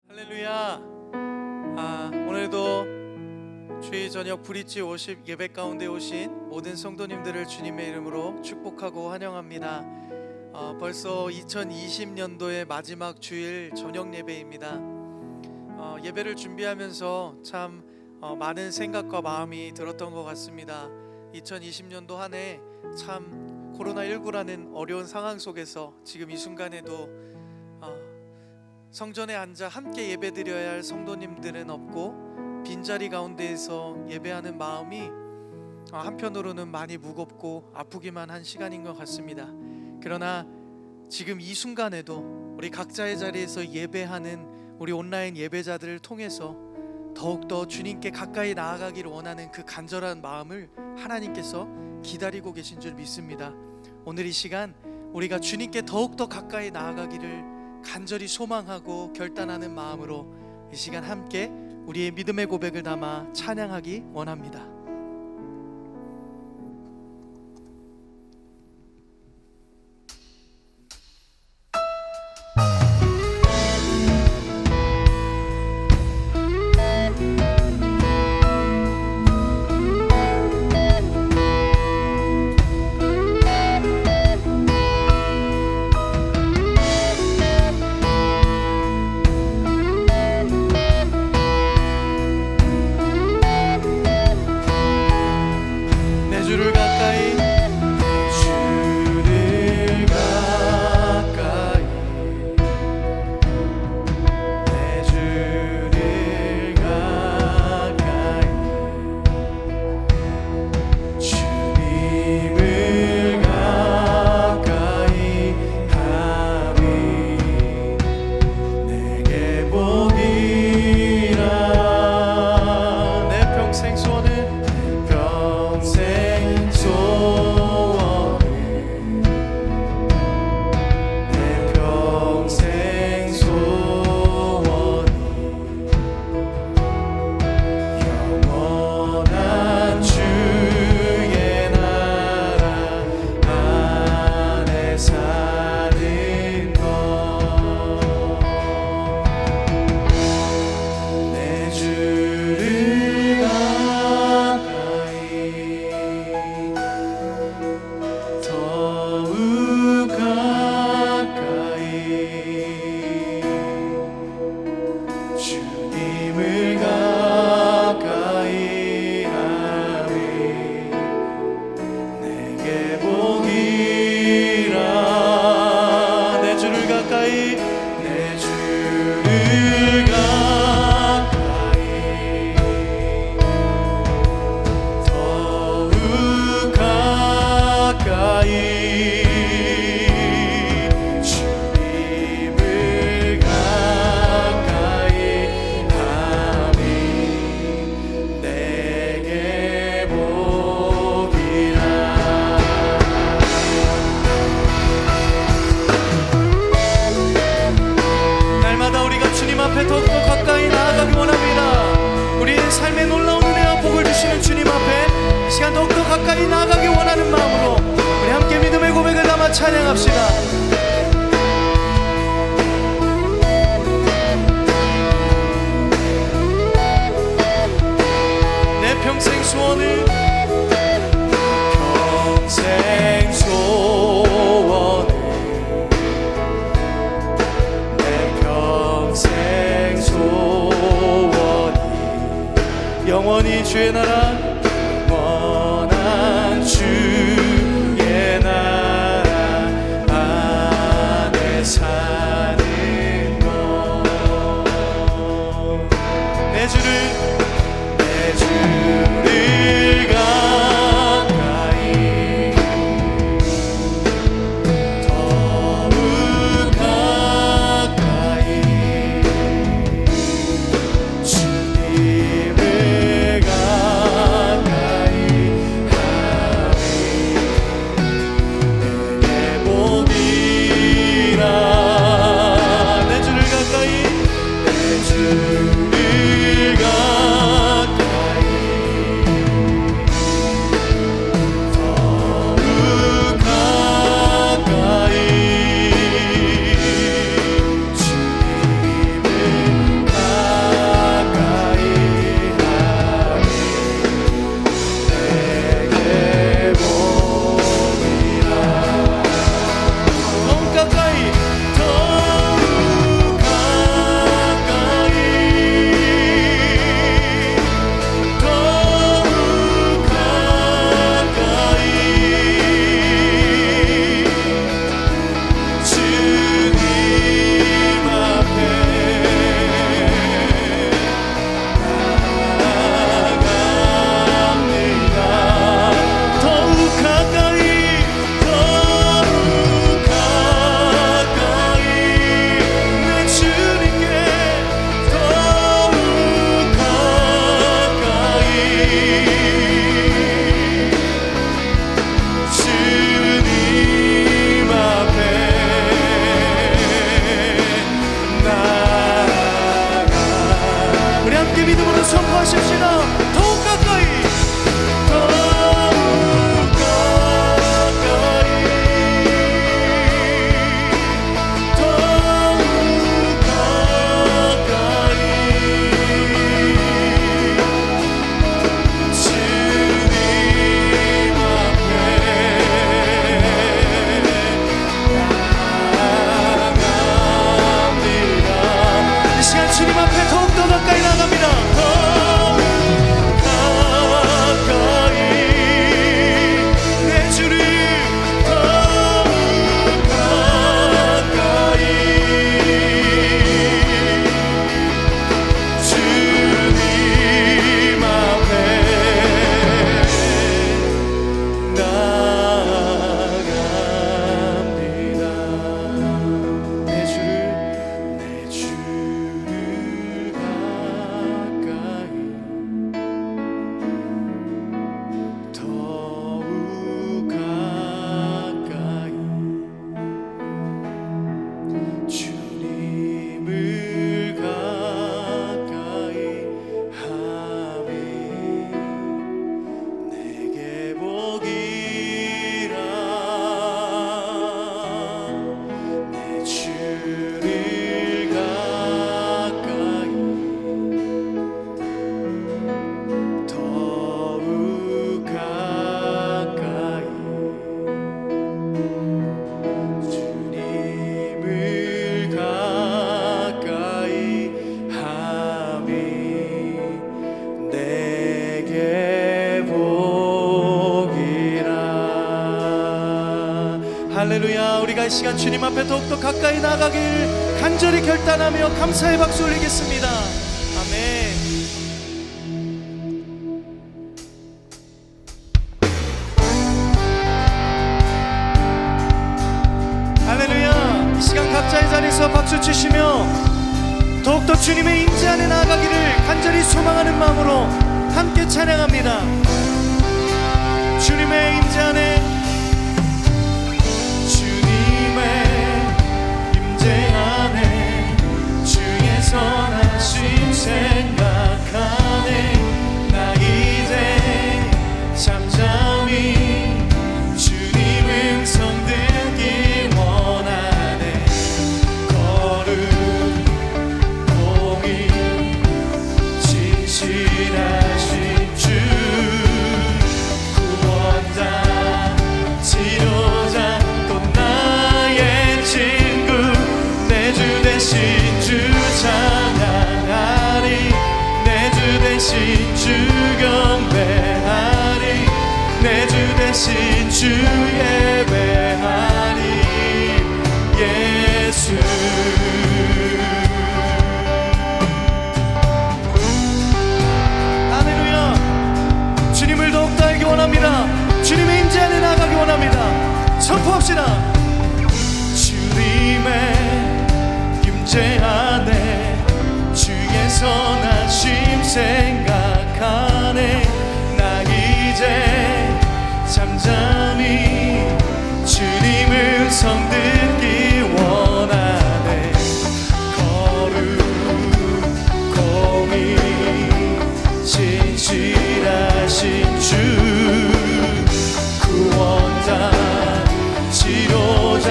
할렐루야. 오늘도 주의 저녁 브릿지 워십 예배 가운데 오신 모든 성도님들을 주님의 이름으로 축복하고 환영합니다. 벌써 2020년도의 마지막 주일 저녁 예배입니다. 예배를 준비하면서 참 많은 생각과 마음이 들었던 것 같습니다. 2020년도 한 해 참 코로나19라는 어려운 상황 속에서 지금 이 순간에도 성전에 앉아 함께 예배드려야 할 성도님들은 없고 빈자리 가운데에서 예배하는 마음이 한편으로는 많이 무겁고 아프기만 한 시간인 것 같습니다. 그러나 지금 이 순간에도 우리 각자의 자리에서 예배하는 우리 온라인 예배자들을 통해서 더욱더 주님께 가까이 나아가기를 원하는 그 간절한 마음을 하나님께서 기다리고 계신 줄 믿습니다. 오늘 이 시간 우리가 주님께 더욱더 가까이 나아가기를 간절히 소망하고 결단하는 마음으로 이 시간 함께 우리의 믿음의 고백을 담아 찬양하기 원합니다. 가까이 나아가기 원하는 마음으로 우리 함께 믿음의 고백을 담아 찬양합시다. 내 평생 소원을 영원히 주의 나라 원한 주의 나라 안에 사는 것 내 주를 가까이 더욱 가까이 주님을 가까이 할렐루야. 우리가 이 시간 주님 앞에 더욱더 가까이 나가길 간절히 결단하며 감사의 박수 올리겠습니다. 아멘. 할렐루야. 이 시간 각자의 자리에서 박수 치시며 더욱더 주님의 임재 안에 나아가기를 간절히 소망하는 마음으로 함께 찬양합니다. 주님의 임재 안에, 주님의 임재 안에 주의 선하심 생각하네. 나 이제 잠잠히 주님 음성 듣기 원하네. 거룩 공의 진실하신 주 구원자 지도자 또 나의 친구 내 주 대신 주 찬양하리. 내 주 대신 주 경배하리. 내 주 대신 주 예배하리. 예수. 할렐루야. 주님을 더욱더 알기 원합니다. 주님의 임재 안에 나가기 원합니다. 선포합시다. 주님의 임재 안에 주의 선하심 생각하네. 나 이제 잠잠히 주님 음성 듣기 원하네. 거룩 공의 진실하신 주 구원자 지도자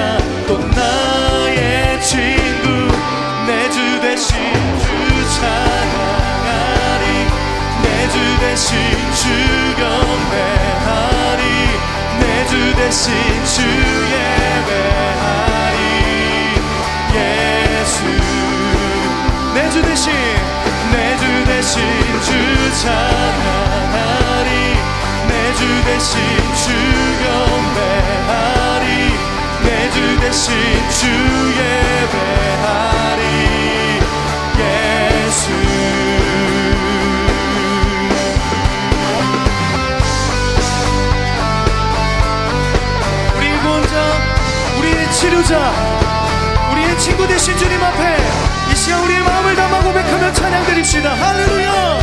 또 나의 친구 내 주 대신 주 찬양하리. 내 주 대신 주 경배하리. 내 주 대신 주 예배하리. 예수. 내 주 대신, 내 주 대신 주 찬양하리. 내 주 대신 주 경배하리. 내 주 대신 주 예배하리. 예수. 우리의 구원자, 우리의 치료자, 우리의 친구 되신 주님 앞에 이 시간 우리의 마음을 담아 고백하며 찬양 드립시다. 할렐루야.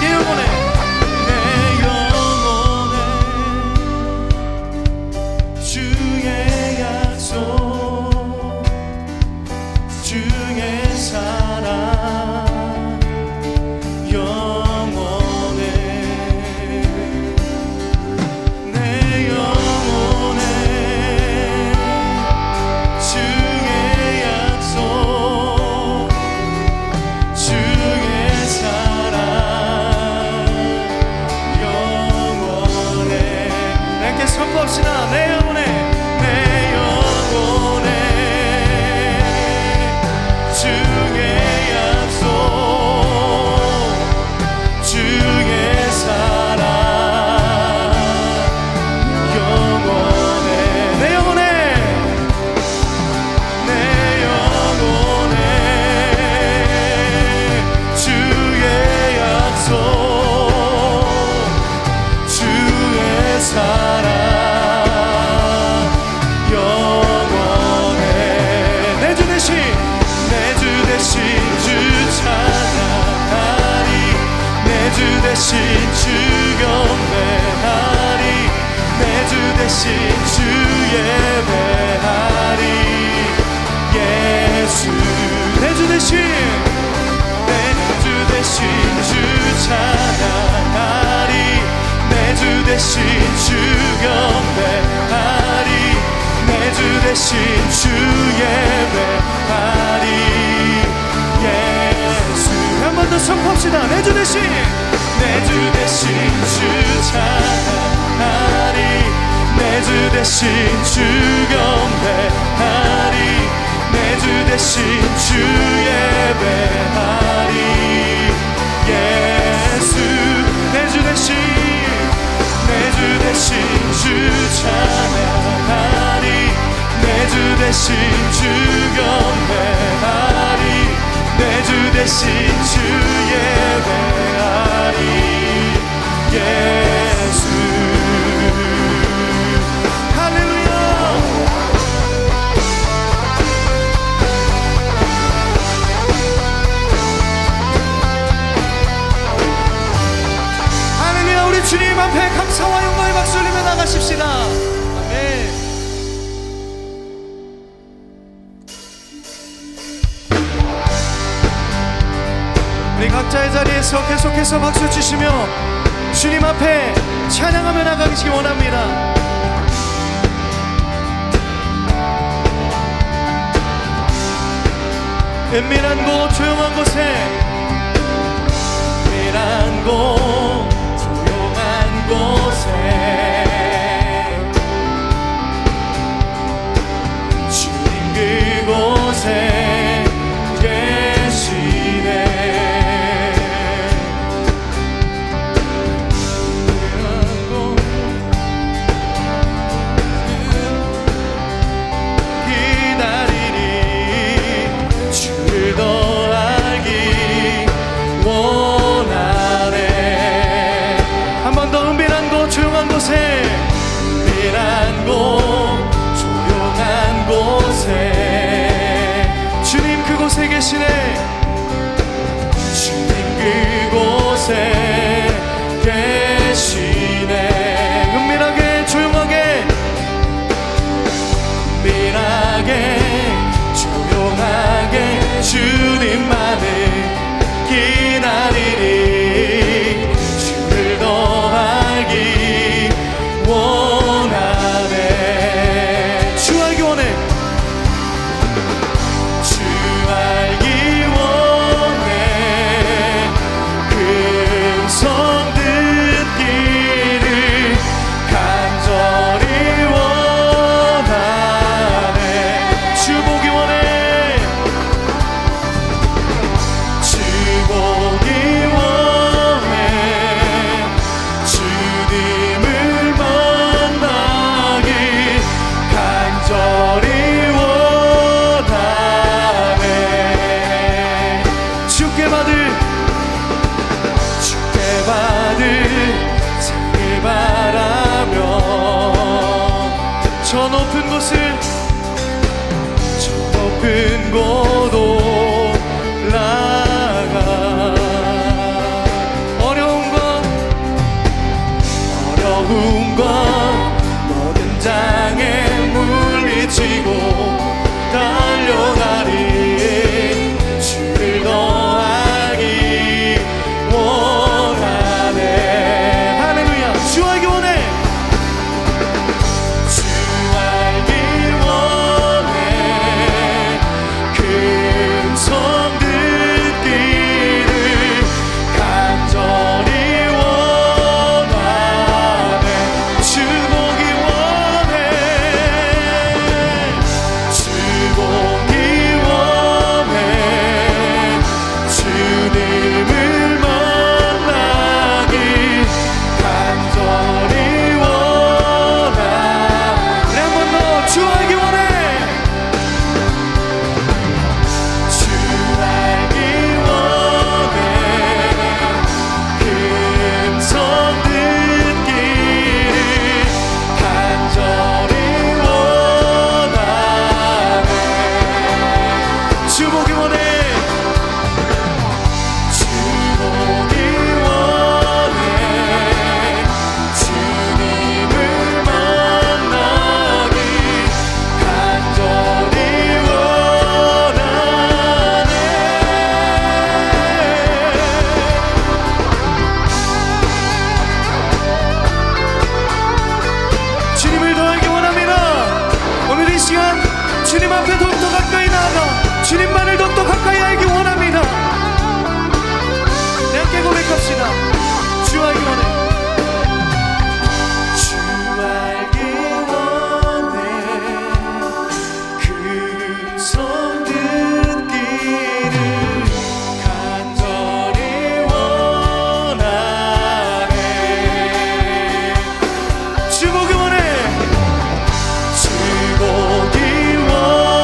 내 영혼에, 내 영혼에 주의 약속 주의 사랑 영원해. 내 영혼에 주의 약속 주의 사랑 영원해. 함께 선포합시다. 내 영혼에, 내 영혼에 주의 약속 주의 사랑 영원해. 내 영혼에, 내 영혼에 주의 약속 주의 사랑 영원해. 내 주 대신, 내 주 대신 주 찬양하리. 내 주 대신 주 경배하리. 내 주 대신 주 예배하리. 예수. 내 주 대신, 내 주 대신 주 찬양하리. 내 주 대신 주 경배하리. 내 주 대신 주 예배하리. 예수. 한 번 더 선포합시다. 내 주 대신, 내 주 대신 주 찬양하리. 내 주 대신 주 경배하리. 내 주 대신 주 예배하리. 예수. 내 주 대신, 내 주 대신 주 대신 주 경배하리 내 주 대신 주 예배하리 예수 할렐루야 할렐루야 우리 주님 앞에 감사와 영광의 박수 올리며 나가십시다. 아멘. 우리 각자의 자리에서 계속해서 박수 치시며 주님 앞에 찬양하며 나가시기 원합니다. 은밀한 곳 조용한 곳에 은밀한 곳 조용한 곳에 주님 그곳에 계시네. 기다리니 주를 더 알기 원하네. 한 번 더 은밀한 곳 조용한 곳에 은밀한 곳 조용한 곳에 주님 그곳에 계시네. 주님 그곳에 계시네. 은밀하게 조용하게 은밀하게 조용하게 주님만을 기다리니 주를 더 알기 원하네. 주 알기 원해. 주 알기 원해. 음성 듣기를 간절히 원하네. 주 보기 원해. 주 보기 원해. 주님을 만나기 간절히 원하네. 주께 받을 상을 바라며 저 높은 곳을 저 높은 곳 올라가 어려운 것 모든 장애 물리치고 달려가리 주를 더 알기 원하네. 할렐루야. 주 알기 원해. 주 알기 원해. 금성 듣기를 간절히 원하네. 주 보기 원해. 주 보기 원해. 주님을 만나기 간절히 원하네. 한 번 더 주 알기 원해. 주 알기 원해. 금성 듣기를 간절히 원하네. 주 보기 원해. 주 보기 원해. 주님을 만나기 간절히 원하네. 주님을 더 알기 원합니다. 오늘 이 시간 주님 앞에 더욱더 가까이 나아가 주님만을 더욱더 가까이 알기 원합니다. 내 함께 고백합시다. 주 알기 원해. 주 알기 원해. 금성 듣기를 간절히 원하네. 주 보기 원해. 주 보기 원해.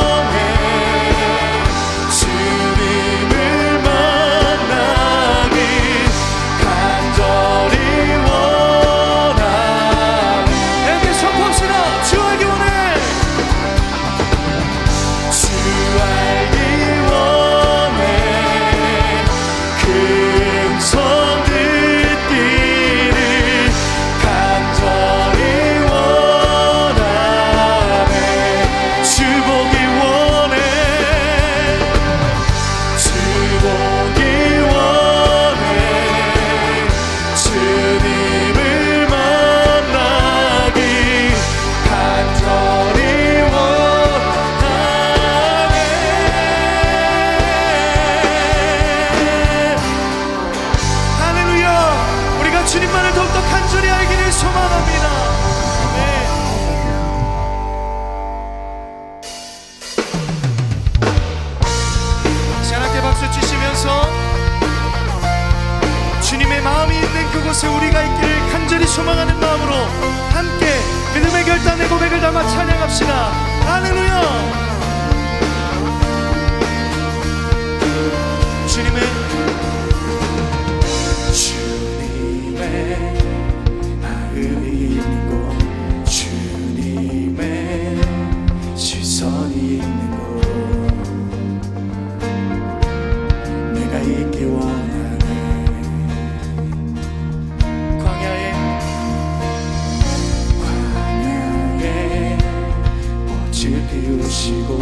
내시고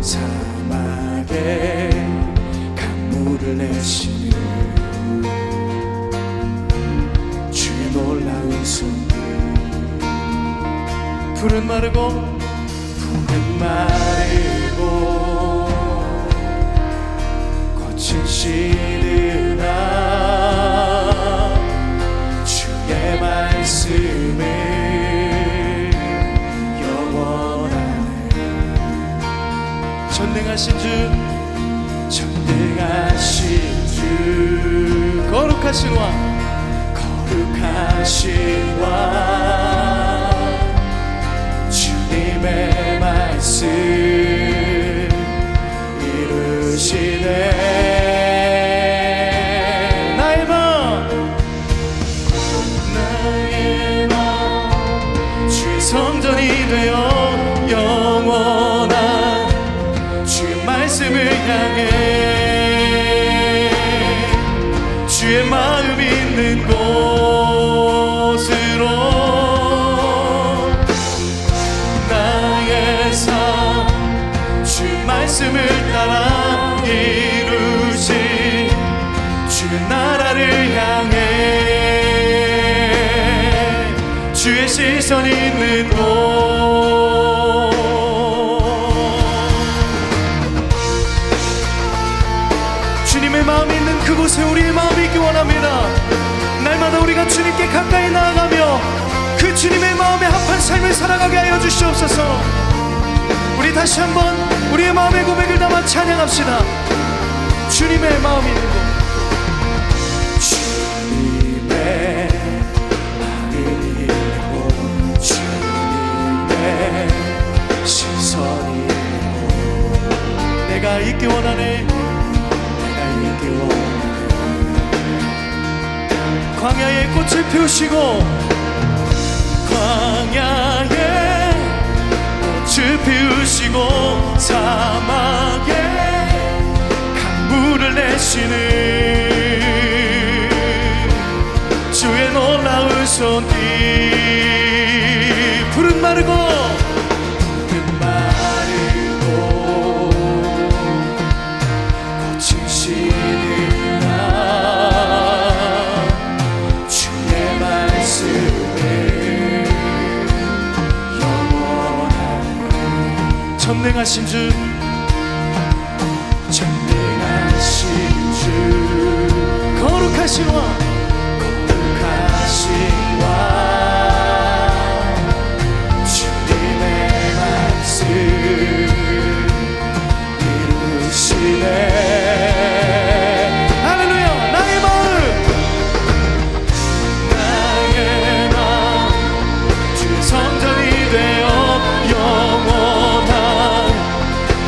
사막에 강물을 내시는 주의 놀라운 손. 푸른 마르고 꽃은 시드나 주의 말씀을 영원하네. 전능하신 주 거룩하신 왕 주님의 말씀 이루시네. 나의 마음 주의 성전이 되어 영원한 주의 말씀을 향해 주의 마음 있는 곳으로 나의 삶 주 말씀을 따라 이루신 주의 나라를 향해 주의 시선 있는 곳. 주님의 마음이 있는 그곳에 우리의 마음이 있기 원합니다. 날마다 우리가 주님께 가까이 나아가며 그 주님의 마음에 합한 삶을 살아가게 하여 주시옵소서. 우리 다시 한번 우리의 마음의 고백을 담아 찬양합시다. 주님의 마음이 있는 곳. 주님의 마음이 있는 곳 주님의 시선이 있는 곳 내가 있기 원하네. 광야에 꽃을 피우시고 광야에 꽃을 피우시고 사막에 강물을 내시는 주의 놀라운 손길. 푸른 마르고 꽃은 시드나 주의 말씀을 영원한 전능하신 주 거룩하신 왕 주님의 말씀 이루시네. 할렐루야. 나의 마음 주의 성전이 되어 영원한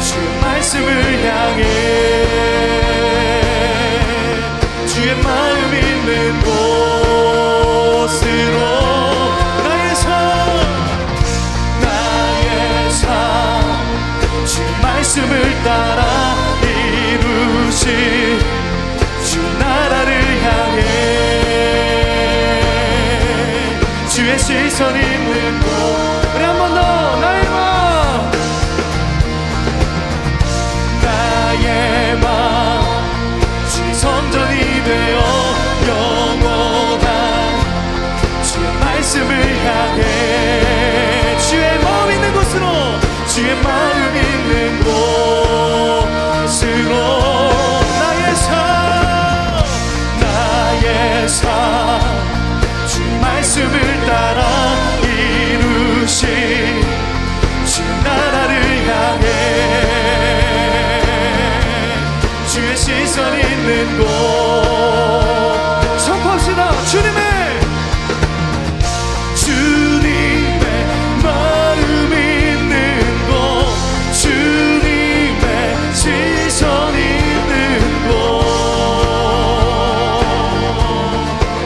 주의 말씀을 향해 주의 마음 있는 곳으로 나의 삶 주의 말씀을 따라 이루신 주 나라를 향해 주의 시선 있는 곳. 우리 한 번 더. 나의 마음 주의 성전이 되어 영원한 주의 말씀을 향해 주의 마음 있는 곳으로 주의 마음 있는 곳으로 나의 삶 주의 말씀을 따라 이루신 주의 나라를 향해 주의 시선 있는 곳 선포합시다. 주님의 마음 있는 곳 주님의 시선 있는 곳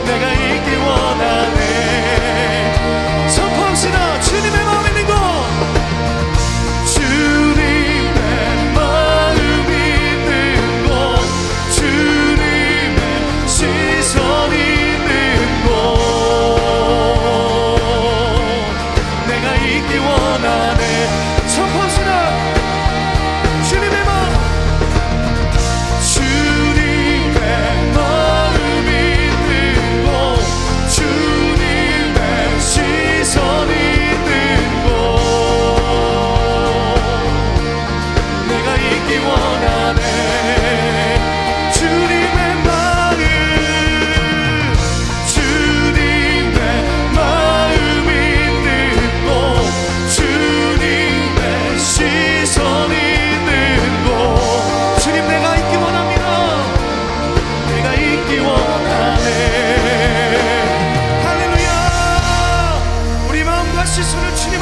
내가 있기 원하네. 선포합시다. 주님의 마음 있는 곳 주님의 마음 있는 곳 주님의 시선 있는 곳 내가 있기 원하네. 선포합시다.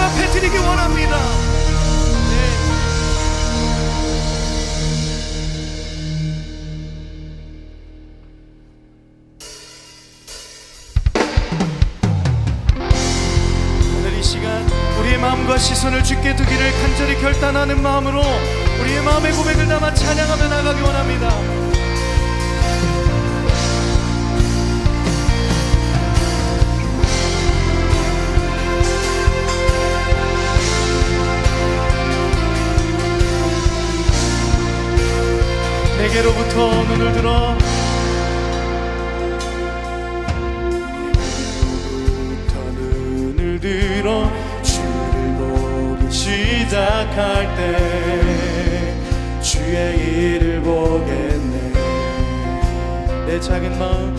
앞에 드리기 원합니다. 오늘 이 시간 우리의 마음과 시선을 주께 두기를 간절히 결단하는 마음으로 우리의 마음의 고백을 담아 찬양하며 나가기 원합니다. 내게로부터 눈을 들어 들어 주를 보기 시작할 때 주의 일을 보겠네. 내 작은 마음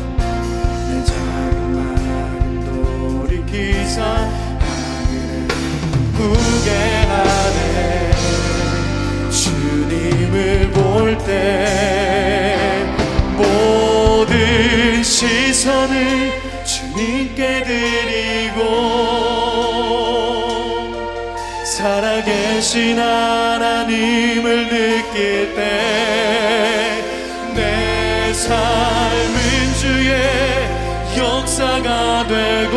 돌이키사 하늘을 꿈꾸게 하네. 주님을 볼 때 모든 시선을 주님께 드리고 살아계신 하나님을 느낄 때 내 삶은 주의 역사가 되고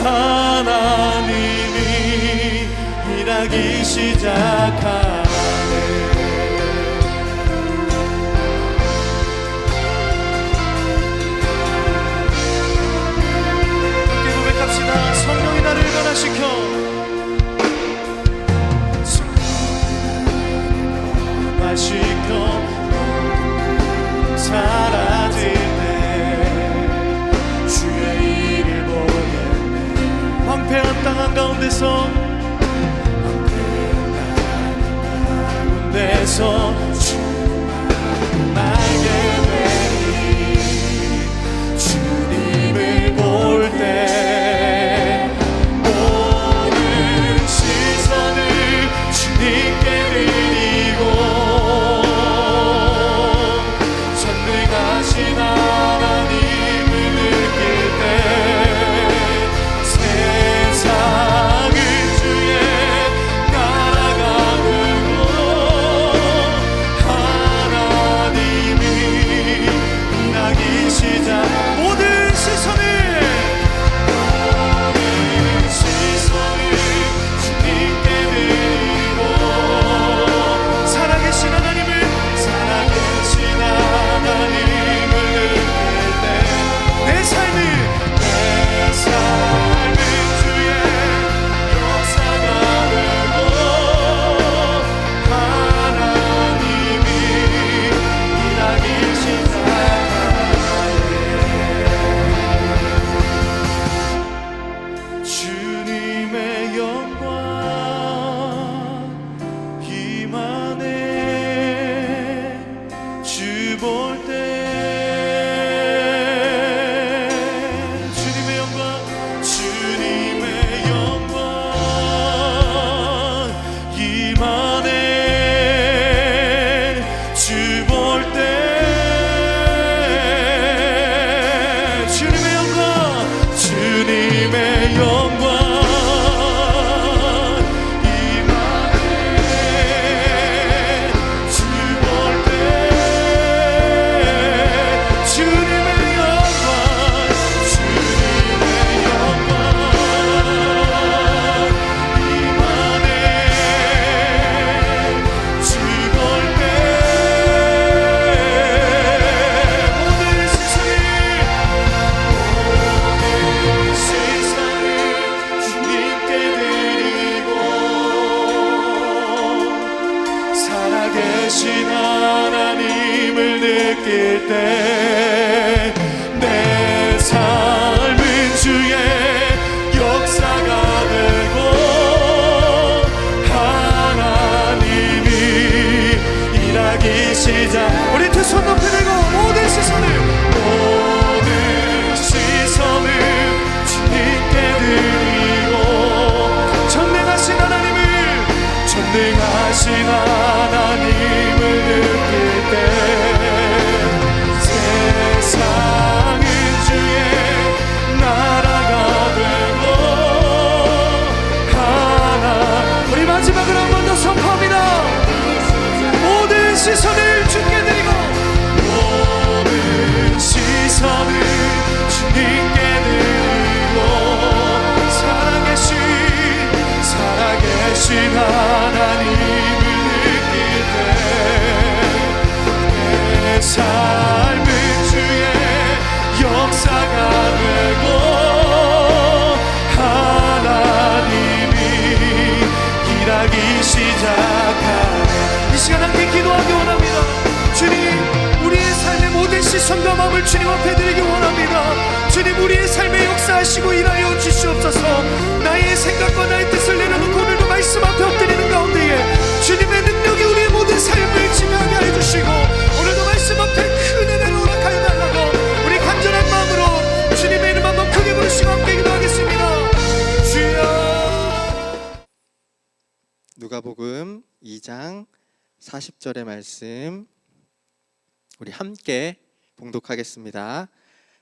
하나님이 일하기 시작하네. 함께 고백합시다. 성령이 나를 변화시켜 시켜 사라질 때 주의 일을 보겠네. 황폐한 땅 한가운데서 주님을 알게 되니 주님을 볼 때 모든 시선을 주님께 드리고 하나님을 느낄 때 세상은 주의 나라가 되고 하나님이 일하기 시작. 모든 시선을 주님께 드리고 살아계신 하나님을 내 삶은 주의 역사가 되고 하나님이 일하기 시작하네. 주님의 영광 임하네. 주 볼 때 살아계신 하나님을 느낄 때 내 삶은 주의 역사가 되고 하나님이 일하기 시작. 우리 두 손 높이 들고 모든 시선을 주님께 드리고 전능하신 하나님을 전능하신 하나님을 느낄 때 계신 하나님을 느낄 때 내 삶은 주의 역사가 되고 하나님이 일하기 시작하네. 이 시간 함께 기도하기 원합니다. 주님, 우리의 삶의 모든 시선과 마음을 주님 앞에 드리기 원합니다. 주님, 우리의 삶에 역사하시고 일하여 주시옵소서. 나의 생각과 나의 뜻을 내려놓고 오늘도 말씀 앞에 엎드리는 가운데에 주님의 능력이 우리의 모든 삶을 지배하게 해주시고 오늘도 말씀 앞에 큰 은혜를 허락하여 달라고 우리 간절한 마음으로 주님의 이름 한번 크게 부르시고 함께 기도하겠습니다. 주여. 누가복음 2장 40절의 말씀 우리 함께 봉독하겠습니다.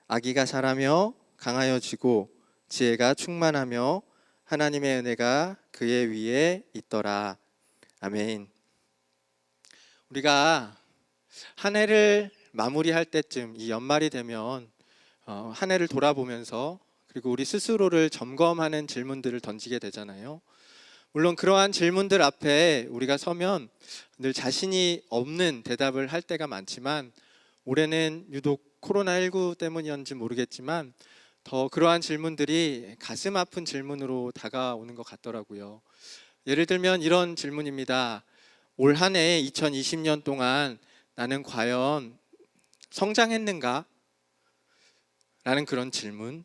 아기가 자라며 강하여지고 지혜가 충만하며 하나님의 은혜가 그의 위에 있더라. 아멘. 우리가 한 해를 마무리할 때쯤, 이 연말이 되면 한 해를 돌아보면서 그리고 우리 스스로를 점검하는 질문들을 던지게 되잖아요. 물론 그러한 질문들 앞에 우리가 서면 늘 자신이 없는 대답을 할 때가 많지만 올해는 유독 코로나19 때문이었는지 모르겠지만 더 그러한 질문들이 가슴 아픈 질문으로 다가오는 것 같더라고요. 예를 들면 이런 질문입니다. 올 한 해 2020년 동안 나는 과연 성장했는가? 라는 그런 질문.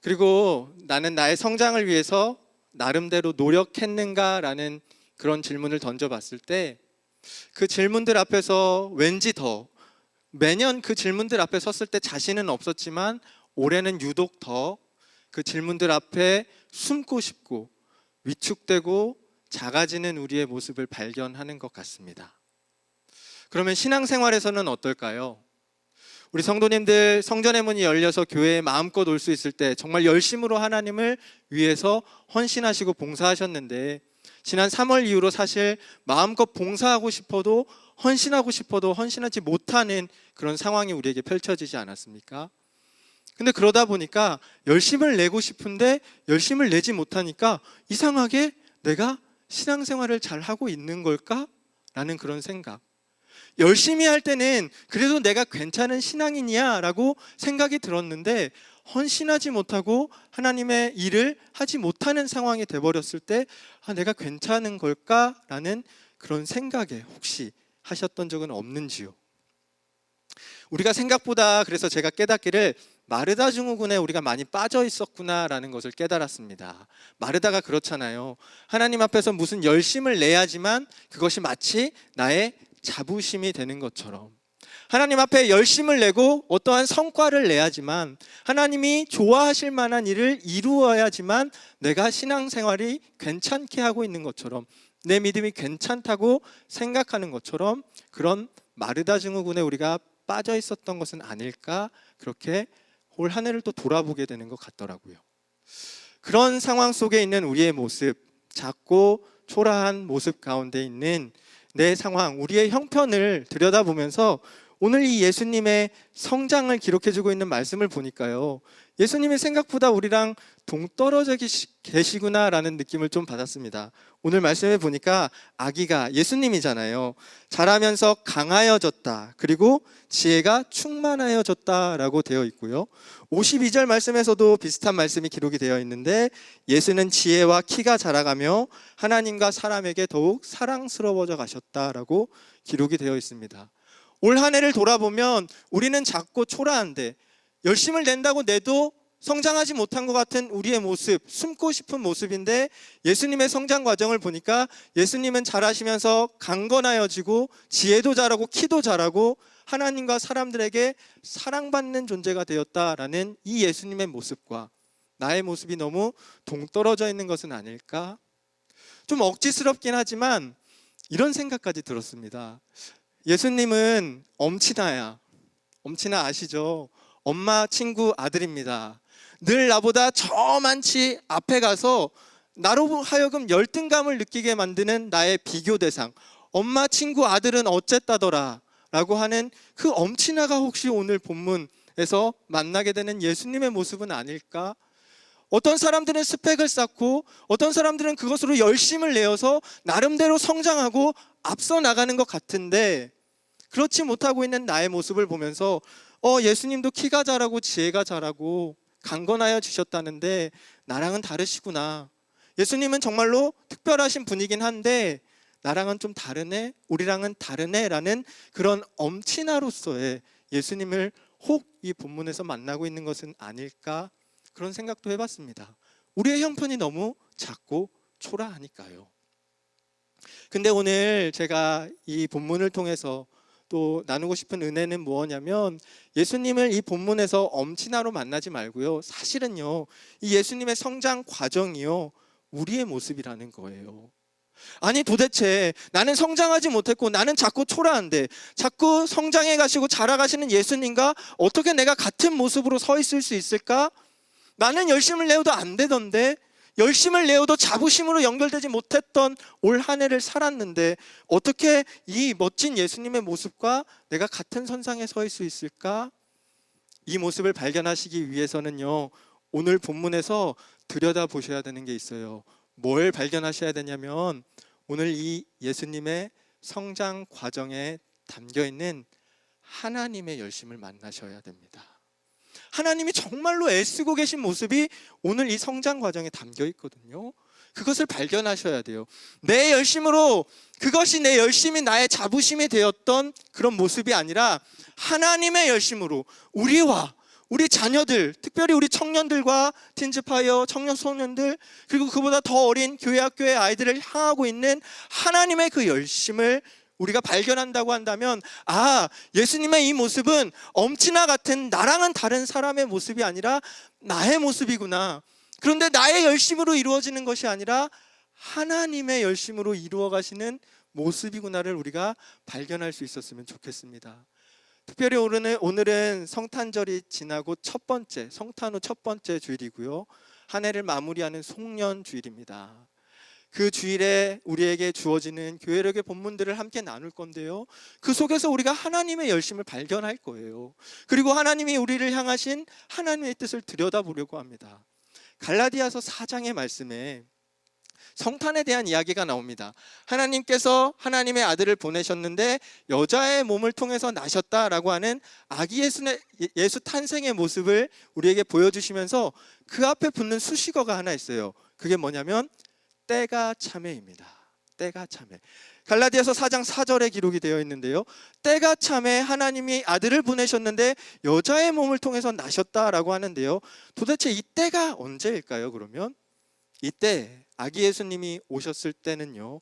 그리고 나는 나의 성장을 위해서 나름대로 노력했는가? 라는 그런 질문을 던져봤을 때 그 질문들 앞에서 왠지 더 매년 그 질문들 앞에 섰을 때 자신은 없었지만 올해는 유독 더 그 질문들 앞에 숨고 싶고 위축되고 작아지는 우리의 모습을 발견하는 것 같습니다. 그러면 신앙생활에서는 어떨까요? 우리 성도님들 성전의 문이 열려서 교회에 마음껏 올 수 있을 때 정말 열심으로 하나님을 위해서 헌신하시고 봉사하셨는데 지난 3월 이후로 사실 마음껏 봉사하고 싶어도 헌신하고 싶어도 헌신하지 못하는 그런 상황이 우리에게 펼쳐지지 않았습니까? 근데 그러다 보니까 열심을 내고 싶은데 열심을 내지 못하니까 이상하게 내가 신앙생활을 잘 하고 있는 걸까? 라는 그런 생각. 열심히 할 때는 그래도 내가 괜찮은 신앙인이야 라고 생각이 들었는데 헌신하지 못하고 하나님의 일을 하지 못하는 상황이 돼버렸을 때 내가 괜찮은 걸까? 라는 그런 생각에 혹시 하셨던 적은 없는지요? 우리가 생각보다 그래서 제가 깨닫기를 마르다 증후군에 우리가 많이 빠져 있었구나라는 것을 깨달았습니다. 마르다가 그렇잖아요. 하나님 앞에서 무슨 열심을 내야지만 그것이 마치 나의 자부심이 되는 것처럼 하나님 앞에 열심을 내고 어떠한 성과를 내야지만 하나님이 좋아하실 만한 일을 이루어야지만 내가 신앙생활이 괜찮게 하고 있는 것처럼 내 믿음이 괜찮다고 생각하는 것처럼 그런 마르다 증후군에 우리가 빠져 있었던 것은 아닐까 그렇게 올 한 해를 또 돌아보게 되는 것 같더라고요. 그런 상황 속에 있는 우리의 모습, 작고 초라한 모습 가운데 있는 내 상황, 우리의 형편을 들여다보면서 오늘 이 예수님의 성장을 기록해주고 있는 말씀을 보니까요, 예수님이 생각보다 우리랑 동떨어져 계시구나라는 느낌을 좀 받았습니다. 오늘 말씀에 보니까 아기가 예수님이잖아요. 자라면서 강하여졌다, 그리고 지혜가 충만하여졌다라고 되어 있고요. 52절 말씀에서도 비슷한 말씀이 기록이 되어 있는데 예수는 지혜와 키가 자라가며 하나님과 사람에게 더욱 사랑스러워져 가셨다라고 기록이 되어 있습니다. 올 한 해를 돌아보면 우리는 작고 초라한데 열심을 낸다고 내도 성장하지 못한 것 같은 우리의 모습, 숨고 싶은 모습인데 예수님의 성장 과정을 보니까 예수님은 자라시면서 강건하여지고 지혜도 자라고 키도 자라고 하나님과 사람들에게 사랑받는 존재가 되었다라는 이 예수님의 모습과 나의 모습이 너무 동떨어져 있는 것은 아닐까? 좀 억지스럽긴 하지만 이런 생각까지 들었습니다. 예수님은 엄친아야. 엄친아 아시죠? 엄마 친구 아들입니다. 늘 나보다 저만치 앞에 가서 나로 하여금 열등감을 느끼게 만드는 나의 비교 대상. 엄마 친구 아들은 어쨌다더라 라고 하는 그 엄친아가 혹시 오늘 본문에서 만나게 되는 예수님의 모습은 아닐까? 어떤 사람들은 스펙을 쌓고 어떤 사람들은 그것으로 열심을 내어서 나름대로 성장하고 앞서 나가는 것 같은데, 그렇지 못하고 있는 나의 모습을 보면서 예수님도 키가 자라고 지혜가 자라고 강건하여 주셨다는데 나랑은 다르시구나. 예수님은 정말로 특별하신 분이긴 한데 나랑은 좀 다르네, 우리랑은 다르네 라는 그런 엄친아로서의 예수님을 혹 이 본문에서 만나고 있는 것은 아닐까, 그런 생각도 해봤습니다. 우리의 형편이 너무 작고 초라하니까요. 근데 오늘 제가 이 본문을 통해서 또 나누고 싶은 은혜는 무엇냐면, 예수님을 이 본문에서 엄친아로 만나지 말고요, 사실은요 이 예수님의 성장 과정이요 우리의 모습이라는 거예요. 아니 도대체 나는 성장하지 못했고 나는 자꾸 초라한데 자꾸 성장해 가시고 자라가시는 예수님과 어떻게 내가 같은 모습으로 서 있을 수 있을까? 나는 열심을 내어도 안 되던데, 열심을 내어도 자부심으로 연결되지 못했던 올 한 해를 살았는데 어떻게 이 멋진 예수님의 모습과 내가 같은 선상에 서 있을 수 있을까? 이 모습을 발견하시기 위해서는요 오늘 본문에서 들여다보셔야 되는 게 있어요. 뭘 발견하셔야 되냐면, 오늘 이 예수님의 성장 과정에 담겨있는 하나님의 열심을 만나셔야 됩니다. 하나님이 정말로 애쓰고 계신 모습이 오늘 이 성장 과정에 담겨 있거든요. 그것을 발견하셔야 돼요. 내 열심으로, 그것이 내 열심이 나의 자부심이 되었던 그런 모습이 아니라 하나님의 열심으로 우리와 우리 자녀들, 특별히 우리 청년들과 틴즈파이어 청년 소년들, 그리고 그보다 더 어린 교회 학교의 아이들을 향하고 있는 하나님의 그 열심을 우리가 발견한다고 한다면, 예수님의 이 모습은 엄친아 같은 나랑은 다른 사람의 모습이 아니라 나의 모습이구나. 그런데 나의 열심으로 이루어지는 것이 아니라 하나님의 열심으로 이루어 가시는 모습이구나를 우리가 발견할 수 있었으면 좋겠습니다. 특별히 오늘은 성탄절이 지나고 성탄 후 첫 번째 주일이고요, 한 해를 마무리하는 송년 주일입니다. 그 주일에 우리에게 주어지는 교회력의 본문들을 함께 나눌 건데요, 그 속에서 우리가 하나님의 열심을 발견할 거예요. 그리고 하나님이 우리를 향하신 하나님의 뜻을 들여다보려고 합니다. 갈라디아서 4장의 말씀에 성탄에 대한 이야기가 나옵니다. 하나님께서 하나님의 아들을 보내셨는데 여자의 몸을 통해서 나셨다라고 하는 아기 예수 탄생의 모습을 우리에게 보여주시면서 그 앞에 붙는 수식어가 하나 있어요. 그게 뭐냐면 때가 참에입니다. 때가 참에. 갈라디아서 4장 4절에 기록이 되어 있는데요, 때가 참에 하나님이 아들을 보내셨는데 여자의 몸을 통해서 나셨다라고 하는데요, 도대체 이 때가 언제일까요? 그러면 이때 아기 예수님이 오셨을 때는요,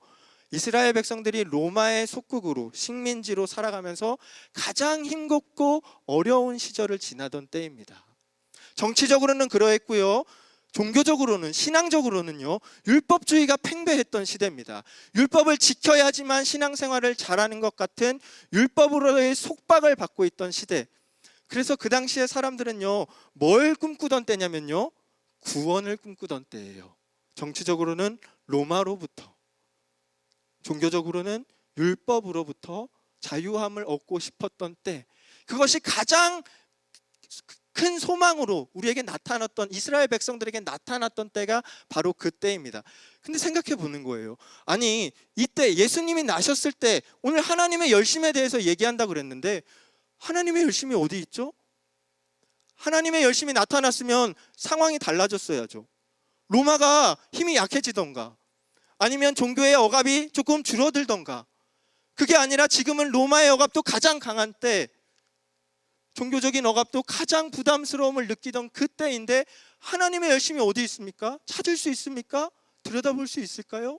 이스라엘 백성들이 로마의 속국으로 식민지로 살아가면서 가장 힘겹고 어려운 시절을 지나던 때입니다. 정치적으로는 그러했고요, 종교적으로는, 신앙적으로는요 율법주의가 팽배했던 시대입니다. 율법을 지켜야지만 신앙생활을 잘하는 것 같은 율법으로의 속박을 받고 있던 시대. 그래서 그 당시에 사람들은요 뭘 꿈꾸던 때냐면요, 구원을 꿈꾸던 때예요. 정치적으로는 로마로부터, 종교적으로는 율법으로부터 자유함을 얻고 싶었던 때, 그것이 가장 큰 소망으로 우리에게 나타났던, 이스라엘 백성들에게 나타났던 때가 바로 그때입니다. 근데 생각해 보는 거예요. 아니 이때 예수님이 나셨을 때 오늘 하나님의 열심에 대해서 얘기한다고 그랬는데 하나님의 열심이 어디 있죠? 하나님의 열심이 나타났으면 상황이 달라졌어야죠. 로마가 힘이 약해지던가, 아니면 종교의 억압이 조금 줄어들던가. 그게 아니라 지금은 로마의 억압도 가장 강한 때, 종교적인 억압도 가장 부담스러움을 느끼던 그때인데 하나님의 열심이 어디 있습니까? 찾을 수 있습니까? 들여다볼 수 있을까요?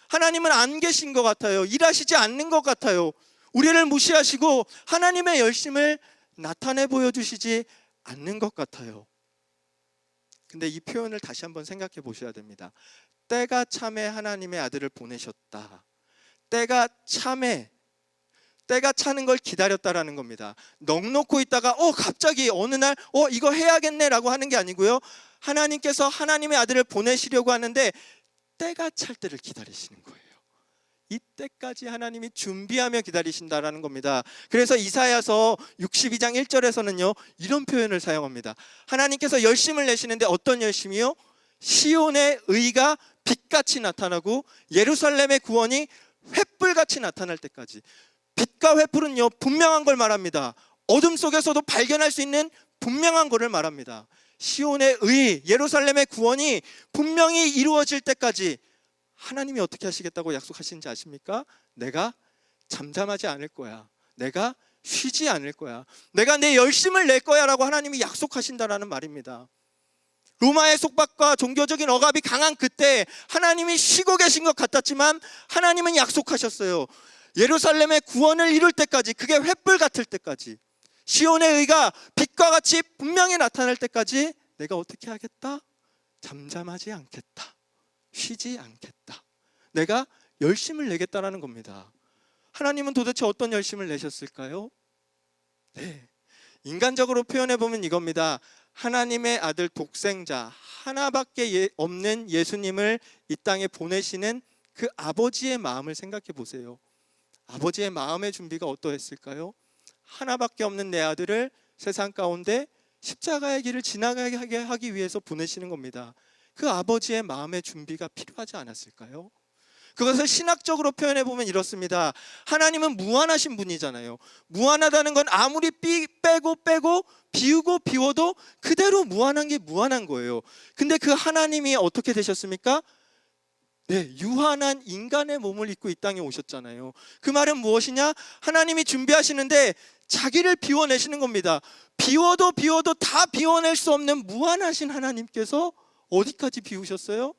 하나님은 안 계신 것 같아요. 일하시지 않는 것 같아요. 우리를 무시하시고 하나님의 열심을 나타내 보여주시지 않는 것 같아요. 근데 이 표현을 다시 한번 생각해 보셔야 됩니다. 때가 참에 하나님의 아들을 보내셨다. 때가 참에, 때가 차는 걸 기다렸다라는 겁니다. 넋놓고 있다가 갑자기 어느 날 이거 해야겠네라고 하는 게 아니고요, 하나님께서 하나님의 아들을 보내시려고 하는데 때가 찰 때를 기다리시는 거예요. 이때까지 하나님이 준비하며 기다리신다라는 겁니다. 그래서 이사야서 62장 1절에서는요 이런 표현을 사용합니다. 하나님께서 열심을 내시는데 어떤 열심이요? 시온의 의가 빛같이 나타나고 예루살렘의 구원이 횃불같이 나타날 때까지. 빛과 횃불은요 분명한 걸 말합니다. 어둠 속에서도 발견할 수 있는 분명한 것을 말합니다. 시온의 의, 예루살렘의 구원이 분명히 이루어질 때까지 하나님이 어떻게 하시겠다고 약속하시는지 아십니까? 내가 잠잠하지 않을 거야. 내가 쉬지 않을 거야. 내가 내 열심을 낼 거야 라고 하나님이 약속하신다라는 말입니다. 로마의 속박과 종교적인 억압이 강한 그때 하나님이 쉬고 계신 것 같았지만 하나님은 약속하셨어요. 예루살렘의 구원을 이룰 때까지, 그게 횃불 같을 때까지, 시온의 의가 빛과 같이 분명히 나타날 때까지 내가 어떻게 하겠다? 잠잠하지 않겠다. 쉬지 않겠다. 내가 열심을 내겠다라는 겁니다. 하나님은 도대체 어떤 열심을 내셨을까요? 네, 인간적으로 표현해 보면 이겁니다. 하나님의 아들 독생자 하나밖에 없는 예수님을 이 땅에 보내시는 그 아버지의 마음을 생각해 보세요. 아버지의 마음의 준비가 어떠했을까요? 하나밖에 없는 내 아들을 세상 가운데 십자가의 길을 지나가게 하기 위해서 보내시는 겁니다. 그 아버지의 마음의 준비가 필요하지 않았을까요? 그것을 신학적으로 표현해 보면 이렇습니다. 하나님은 무한하신 분이잖아요. 무한하다는 건 아무리 빼고 비우고 비워도 그대로 무한한 게 무한한 거예요. 근데 그 하나님이 어떻게 되셨습니까? 네, 유한한 인간의 몸을 입고 이 땅에 오셨잖아요. 그 말은 무엇이냐? 하나님이 준비하시는데 자기를 비워내시는 겁니다. 비워도 다 비워낼 수 없는 무한하신 하나님께서 어디까지 비우셨어요?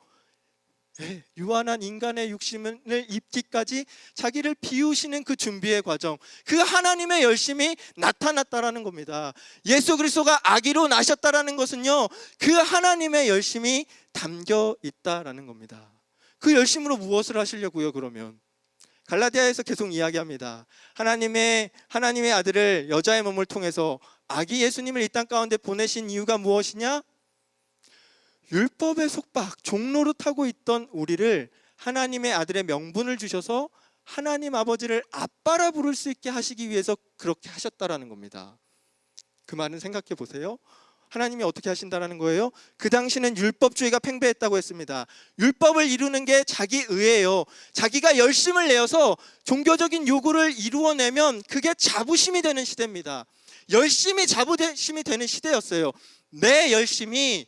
네, 유한한 인간의 육신을 입기까지 자기를 비우시는 그 준비의 과정, 그 하나님의 열심이 나타났다라는 겁니다. 예수 그리스도가 아기로 나셨다라는 것은요 그 하나님의 열심이 담겨 있다라는 겁니다. 그 열심으로 무엇을 하시려고요? 그러면 갈라디아에서 계속 이야기합니다. 하나님의 아들을 여자의 몸을 통해서 아기 예수님을 이 땅 가운데 보내신 이유가 무엇이냐? 율법의 속박, 종노릇하고 있던 우리를 하나님의 아들의 명분을 주셔서 하나님 아버지를 아빠라 부를 수 있게 하시기 위해서 그렇게 하셨다라는 겁니다. 그 말은 생각해 보세요. 하나님이 어떻게 하신다라는 거예요? 그 당시는 율법주의가 팽배했다고 했습니다. 율법을 이루는 게 자기 의예요. 자기가 열심을 내어서 종교적인 요구를 이루어내면 그게 자부심이 되는 시대입니다. 열심히 자부심이 되는 시대였어요. 내 열심이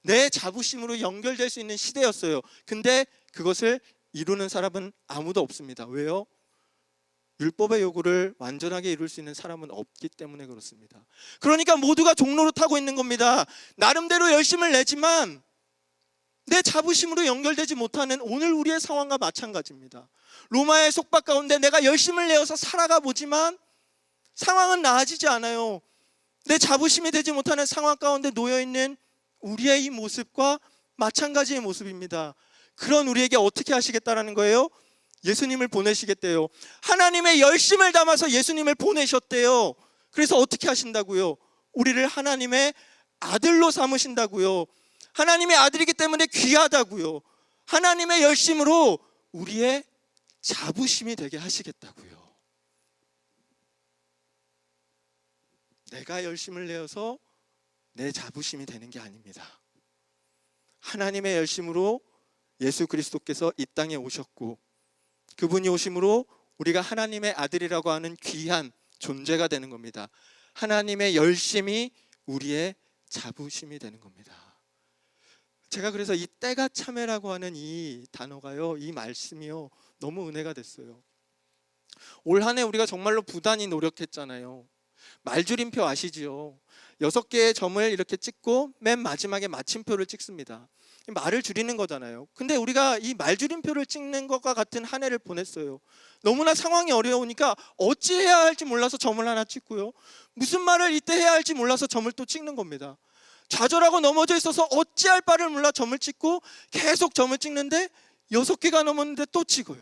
내 자부심으로 연결될 수 있는 시대였어요. 근데 그것을 이루는 사람은 아무도 없습니다. 왜요? 율법의 요구를 완전하게 이룰 수 있는 사람은 없기 때문에 그렇습니다. 그러니까 모두가 종노릇하고 있는 겁니다. 나름대로 열심을 내지만 내 자부심으로 연결되지 못하는 오늘 우리의 상황과 마찬가지입니다. 로마의 속박 가운데 내가 열심을 내어서 살아가 보지만 상황은 나아지지 않아요. 내 자부심이 되지 못하는 상황 가운데 놓여있는 우리의 이 모습과 마찬가지의 모습입니다. 그런 우리에게 어떻게 하시겠다라는 거예요? 예수님을 보내시겠대요. 하나님의 열심을 담아서 예수님을 보내셨대요. 그래서 어떻게 하신다고요? 우리를 하나님의 아들로 삼으신다고요. 하나님의 아들이기 때문에 귀하다고요. 하나님의 열심으로 우리의 자부심이 되게 하시겠다고요. 내가 열심을 내어서 내 자부심이 되는 게 아닙니다. 하나님의 열심으로 예수 그리스도께서 이 땅에 오셨고 그분이 오심으로 우리가 하나님의 아들이라고 하는 귀한 존재가 되는 겁니다. 하나님의 열심이 우리의 자부심이 되는 겁니다. 제가 그래서 이 때가 참회라고 하는 이 단어가요, 이 말씀이요, 너무 은혜가 됐어요. 올 한 해 우리가 정말로 부단히 노력했잖아요. 말줄임표 아시지요? 6개의 점을 이렇게 찍고 맨 마지막에 마침표를 찍습니다. 말을 줄이는 거잖아요. 근데 우리가 이 말줄임표를 찍는 것과 같은 한 해를 보냈어요. 너무나 상황이 어려우니까 어찌해야 할지 몰라서 점을 하나 찍고요, 무슨 말을 이때 해야 할지 몰라서 점을 또 찍는 겁니다. 좌절하고 넘어져 있어서 어찌할 바를 몰라 점을 찍고 계속 점을 찍는데 6개가 넘었는데 또 찍어요.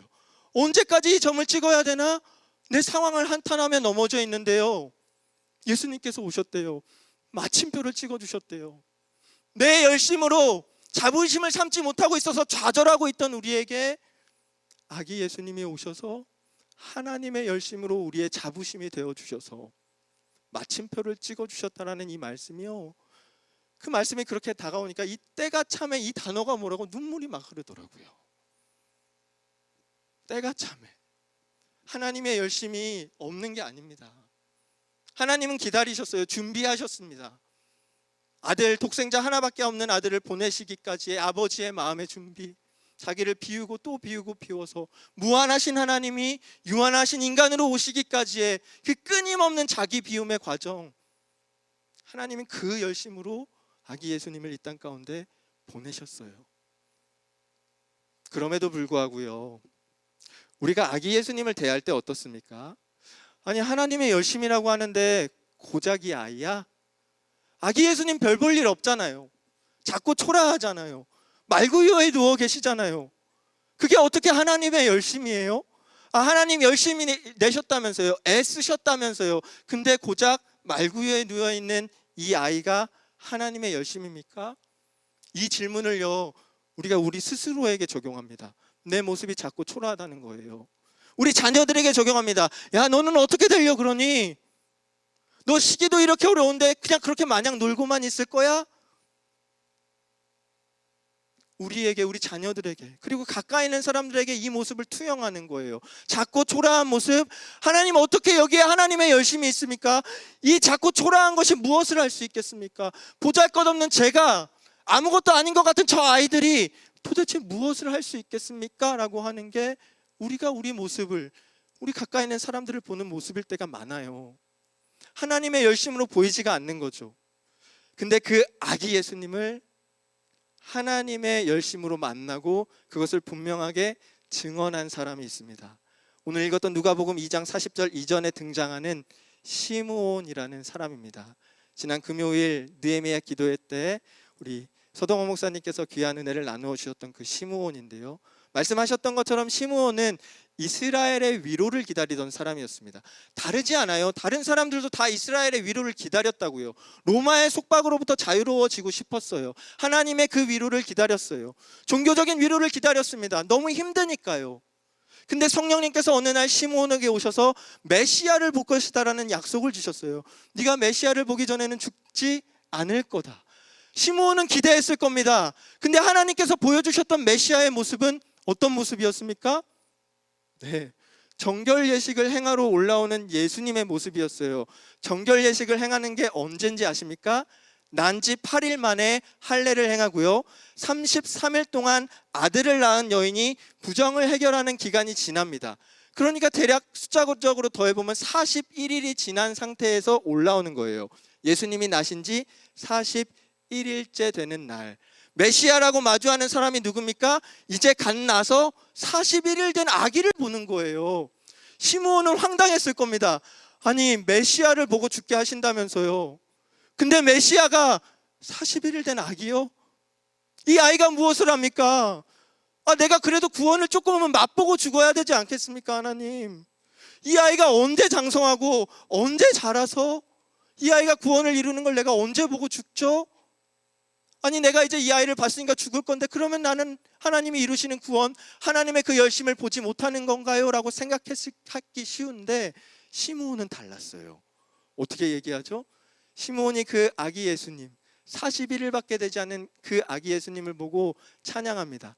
언제까지 이 점을 찍어야 되나? 내 상황을 한탄하며 넘어져 있는데요, 예수님께서 오셨대요. 마침표를 찍어주셨대요. 내 열심으로 자부심을 삼지 못하고 있어서 좌절하고 있던 우리에게 아기 예수님이 오셔서 하나님의 열심으로 우리의 자부심이 되어 주셔서 마침표를 찍어 주셨다라는 이 말씀이요, 그 말씀이 그렇게 다가오니까 이 때가 참에, 이 단어가 뭐라고 눈물이 막 흐르더라고요. 때가 참에. 하나님의 열심이 없는 게 아닙니다. 하나님은 기다리셨어요. 준비하셨습니다. 아들, 독생자 하나밖에 없는 아들을 보내시기까지의 아버지의 마음의 준비, 자기를 비우고 또 비우고 비워서 무한하신 하나님이 유한하신 인간으로 오시기까지의 그 끊임없는 자기 비움의 과정, 하나님은 그 열심으로 아기 예수님을 이 땅 가운데 보내셨어요. 그럼에도 불구하고요, 우리가 아기 예수님을 대할 때 어떻습니까? 아니, 하나님의 열심이라고 하는데 고작 이 아이야? 아기 예수님 별 볼 일 없잖아요. 자꾸 초라하잖아요. 말구유에 누워 계시잖아요. 그게 어떻게 하나님의 열심이에요? 하나님 열심히 내셨다면서요, 애쓰셨다면서요. 근데 고작 말구유에 누워 있는 이 아이가 하나님의 열심입니까? 이 질문을요, 우리가 우리 스스로에게 적용합니다. 내 모습이 자꾸 초라하다는 거예요. 우리 자녀들에게 적용합니다. 야, 너는 어떻게 되려 그러니? 너 시기도 이렇게 어려운데 그냥 그렇게 마냥 놀고만 있을 거야? 우리에게, 우리 자녀들에게, 그리고 가까이 있는 사람들에게 이 모습을 투영하는 거예요. 작고 초라한 모습, 하나님 어떻게 여기에 하나님의 열심이 있습니까? 이 작고 초라한 것이 무엇을 할 수 있겠습니까? 보잘것없는 제가, 아무것도 아닌 것 같은 저 아이들이 도대체 무엇을 할 수 있겠습니까? 라고 하는 게 우리가 우리 모습을, 우리 가까이 있는 사람들을 보는 모습일 때가 많아요. 하나님의 열심으로 보이지가 않는 거죠. 근데 그 아기 예수님을 하나님의 열심으로 만나고 그것을 분명하게 증언한 사람이 있습니다. 오늘 읽었던 누가복음 2장 40절 이전에 등장하는 시므온이라는 사람입니다. 지난 금요일 느헤미야 기도회 때 우리 서동호 목사님께서 귀한 은혜를 나누어 주셨던 그 시므온인데요, 말씀하셨던 것처럼 시므온은 이스라엘의 위로를 기다리던 사람이었습니다. 다르지 않아요. 다른 사람들도 다 이스라엘의 위로를 기다렸다고요. 로마의 속박으로부터 자유로워지고 싶었어요. 하나님의 그 위로를 기다렸어요. 종교적인 위로를 기다렸습니다. 너무 힘드니까요. 근데 성령님께서 어느 날 시므온에게 오셔서 메시아를 볼 것이다라는 약속을 주셨어요. 네가 메시아를 보기 전에는 죽지 않을 거다. 시므온은 기대했을 겁니다. 근데 하나님께서 보여주셨던 메시아의 모습은 어떤 모습이었습니까? 네, 정결 예식을 행하러 올라오는 예수님의 모습이었어요. 정결 예식을 행하는 게 언젠지 아십니까? 난지 8일 만에 할례를 행하고요, 33일 동안 아들을 낳은 여인이 부정을 해결하는 기간이 지납니다. 그러니까 대략 숫자적으로 더해보면 41일이 지난 상태에서 올라오는 거예요. 예수님이 나신 지 41일째 되는 날, 메시아라고 마주하는 사람이 누굽니까? 이제 갓 나서 41일 된 아기를 보는 거예요. 시므온은 황당했을 겁니다. 아니, 메시아를 보고 죽게 하신다면서요. 근데 메시아가 41일 된 아기요? 이 아이가 무엇을 합니까? 내가 그래도 구원을 조금은 맛보고 죽어야 되지 않겠습니까, 하나님? 이 아이가 언제 장성하고 언제 자라서 이 아이가 구원을 이루는 걸 내가 언제 보고 죽죠? 아니, 내가 이제 이 아이를 봤으니까 죽을 건데 그러면 나는 하나님이 이루시는 구원, 하나님의 그 열심을 보지 못하는 건가요? 라고 생각하기 쉬운데 시므온은 달랐어요. 어떻게 얘기하죠? 시므온이 그 아기 예수님, 41일밖에 되지 않은 그 아기 예수님을 보고 찬양합니다.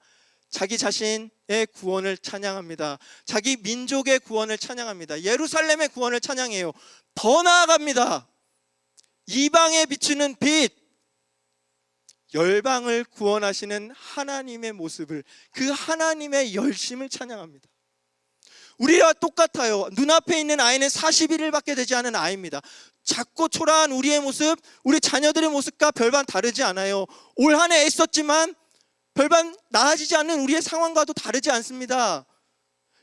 자기 자신의 구원을 찬양합니다. 자기 민족의 구원을 찬양합니다. 예루살렘의 구원을 찬양해요. 더 나아갑니다. 이방에 비추는 빛, 열방을 구원하시는 하나님의 모습을, 그 하나님의 열심을 찬양합니다. 우리와 똑같아요. 눈앞에 있는 아이는 41일밖에 되지 않은 아이입니다. 작고 초라한 우리의 모습, 우리 자녀들의 모습과 별반 다르지 않아요. 올 한 해 애썼지만 별반 나아지지 않는 우리의 상황과도 다르지 않습니다.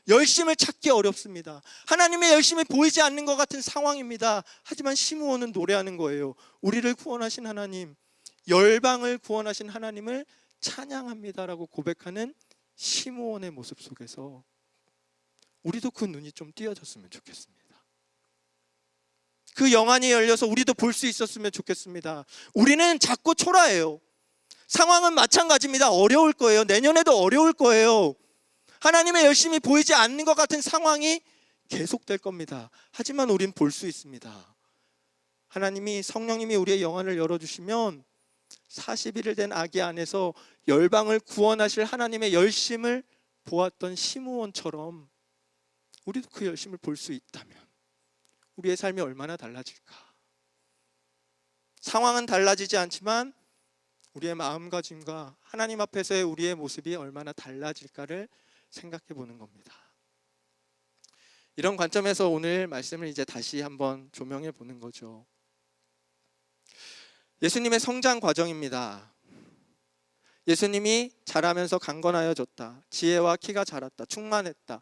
열심을 찾기 어렵습니다. 하나님의 열심이 보이지 않는 것 같은 상황입니다. 하지만 시므온은 노래하는 거예요. 우리를 구원하신 하나님, 열방을 구원하신 하나님을 찬양합니다라고 고백하는 시므온의 모습 속에서 우리도 그 눈이 좀 띄어졌으면 좋겠습니다. 그 영안이 열려서 우리도 볼 수 있었으면 좋겠습니다. 우리는 작고 초라해요. 상황은 마찬가지입니다. 어려울 거예요. 내년에도 어려울 거예요. 하나님의 열심이 보이지 않는 것 같은 상황이 계속될 겁니다. 하지만 우린 볼 수 있습니다. 하나님이, 성령님이 우리의 영안을 열어주시면 40일을 된 아기 안에서 열방을 구원하실 하나님의 열심을 보았던 시므온처럼 우리도 그 열심을 볼 수 있다면 우리의 삶이 얼마나 달라질까? 상황은 달라지지 않지만 우리의 마음가짐과 하나님 앞에서의 우리의 모습이 얼마나 달라질까를 생각해 보는 겁니다. 이런 관점에서 오늘 말씀을 이제 다시 한번 조명해 보는 거죠. 예수님의 성장 과정입니다. 예수님이 자라면서 강건하여졌다. 지혜와 키가 자랐다. 충만했다.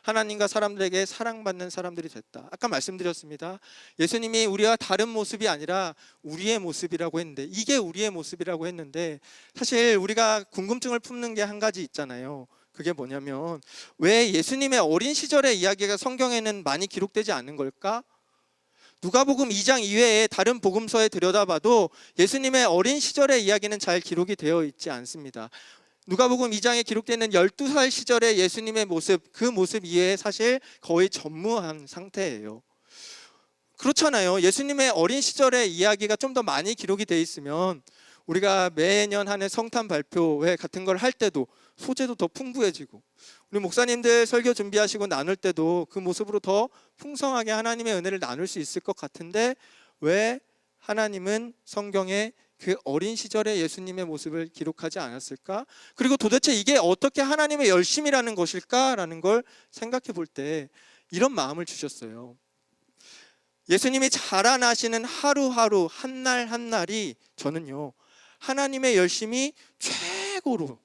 하나님과 사람들에게 사랑받는 사람들이 됐다. 아까 말씀드렸습니다. 예수님이 우리와 다른 모습이 아니라 우리의 모습이라고 했는데, 이게 우리의 모습이라고 했는데, 사실 우리가 궁금증을 품는 게 한 가지 있잖아요. 그게 뭐냐면, 왜 예수님의 어린 시절의 이야기가 성경에는 많이 기록되지 않는 걸까? 누가복음 2장 이외에 다른 복음서에 들여다봐도 예수님의 어린 시절의 이야기는 잘 기록이 되어 있지 않습니다. 누가복음 2장에 기록되는 12살 시절의 예수님의 모습, 그 모습 이외에 사실 거의 전무한 상태예요. 그렇잖아요. 예수님의 어린 시절의 이야기가 좀 더 많이 기록이 돼 있으면 우리가 매년 하는 성탄 발표회 같은 걸 할 때도 소재도 더 풍부해지고, 우리 목사님들 설교 준비하시고 나눌 때도 그 모습으로 더 풍성하게 하나님의 은혜를 나눌 수 있을 것 같은데, 왜 하나님은 성경에 그 어린 시절의 예수님의 모습을 기록하지 않았을까? 그리고 도대체 이게 어떻게 하나님의 열심이라는 것일까라는 걸 생각해 볼 때 이런 마음을 주셨어요. 예수님이 자라나시는 하루하루, 한날 한날이, 저는요, 하나님의 열심이 최고로,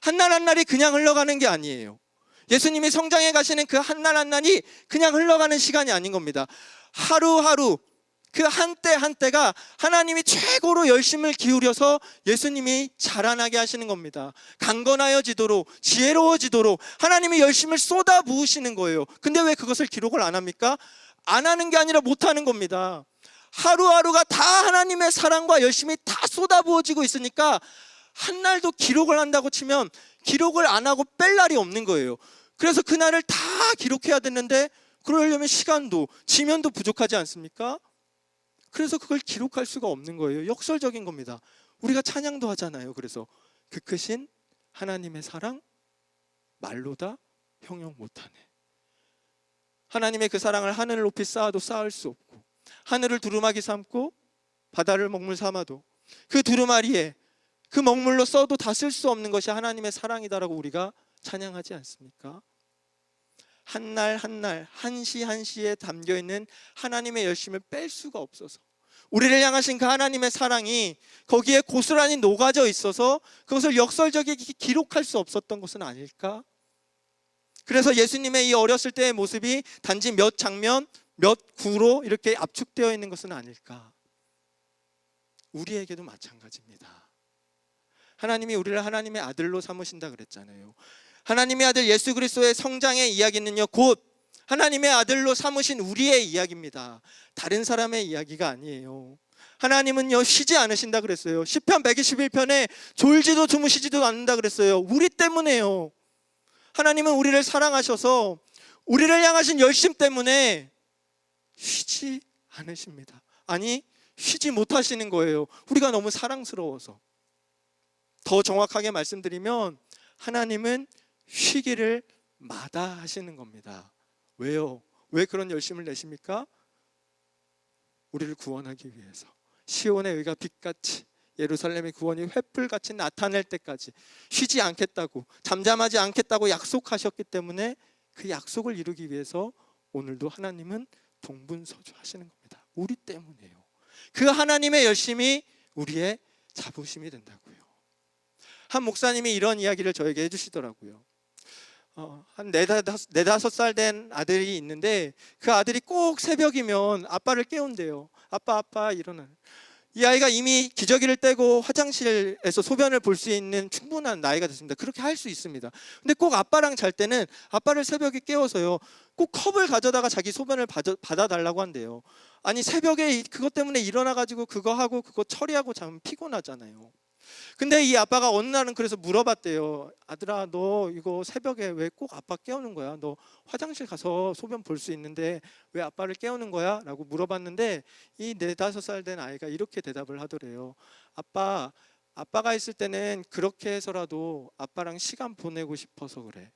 한날 한날이 그냥 흘러가는 게 아니에요. 예수님이 성장해 가시는 그 한날 한날이 그냥 흘러가는 시간이 아닌 겁니다. 하루하루, 그 한때 한때가 하나님이 최고로 열심을 기울여서 예수님이 자라나게 하시는 겁니다. 강건하여지도록, 지혜로워지도록 하나님이 열심을 쏟아 부으시는 거예요. 근데 왜 그것을 기록을 안 합니까? 안 하는 게 아니라 못 하는 겁니다. 하루하루가 다 하나님의 사랑과 열심이 다 쏟아 부어지고 있으니까 한 날도 기록을 한다고 치면 기록을 안 하고 뺄 날이 없는 거예요. 그래서 그날을 다 기록해야 되는데 그러려면 시간도 지면도 부족하지 않습니까? 그래서 그걸 기록할 수가 없는 거예요. 역설적인 겁니다. 우리가 찬양도 하잖아요. 그래서 그 크신 하나님의 사랑 말로 다 형용 못하네. 하나님의 그 사랑을 하늘을 높이 쌓아도 쌓을 수 없고, 하늘을 두루마기 삼고 바다를 먹물 삼아도 그 두루마리에 그 먹물로 써도 다 쓸 수 없는 것이 하나님의 사랑이다라고 우리가 찬양하지 않습니까? 한날 한날, 한시 한시에 담겨있는 하나님의 열심을 뺄 수가 없어서, 우리를 향하신 그 하나님의 사랑이 거기에 고스란히 녹아져 있어서 그것을 역설적이게 기록할 수 없었던 것은 아닐까? 그래서 예수님의 이 어렸을 때의 모습이 단지 몇 장면, 몇 구로 이렇게 압축되어 있는 것은 아닐까? 우리에게도 마찬가지입니다. 하나님이 우리를 하나님의 아들로 삼으신다 그랬잖아요. 하나님의 아들 예수 그리스도의 성장의 이야기는요, 곧 하나님의 아들로 삼으신 우리의 이야기입니다. 다른 사람의 이야기가 아니에요. 하나님은요, 쉬지 않으신다 그랬어요. 시편 121편에 졸지도 주무시지도 않는다 그랬어요. 우리 때문에요. 하나님은 우리를 사랑하셔서 우리를 향하신 열심 때문에 쉬지 않으십니다. 아니, 쉬지 못하시는 거예요. 우리가 너무 사랑스러워서. 더 정확하게 말씀드리면 하나님은 쉬기를 마다하시는 겁니다. 왜요? 왜 그런 열심을 내십니까? 우리를 구원하기 위해서. 시온의 의가 빛같이, 예루살렘의 구원이 횃불같이 나타날 때까지 쉬지 않겠다고, 잠잠하지 않겠다고 약속하셨기 때문에 그 약속을 이루기 위해서 오늘도 하나님은 동분서주 하시는 겁니다. 우리 때문이에요. 그 하나님의 열심이 우리의 자부심이 된다고요. 한 목사님이 이런 이야기를 저에게 해주시더라고요. 한 4-5살 된 아들이 있는데 그 아들이 꼭 새벽이면 아빠를 깨운대요. 아빠 일어나. 이 아이가 이미 기저귀를 떼고 화장실에서 소변을 볼 수 있는 충분한 나이가 됐습니다. 그렇게 할 수 있습니다. 근데 꼭 아빠랑 잘 때는 아빠를 새벽에 깨워서요, 꼭 컵을 가져다가 자기 소변을 받아달라고 한대요. 아니, 새벽에 그것 때문에 일어나가지고 그거 하고 그거 처리하고 자면 피곤하잖아요. 근데 이 아빠가 어느 날은 그래서 물어봤대요. 아들아, 너 이거 새벽에 왜 꼭 아빠 깨우는 거야? 너 화장실 가서 소변 볼 수 있는데 왜 아빠를 깨우는 거야? 라고 물어봤는데 이 4-5살 된 아이가 이렇게 대답을 하더래요. 아빠가 있을 때는 그렇게 해서라도 아빠랑 시간 보내고 싶어서 그래.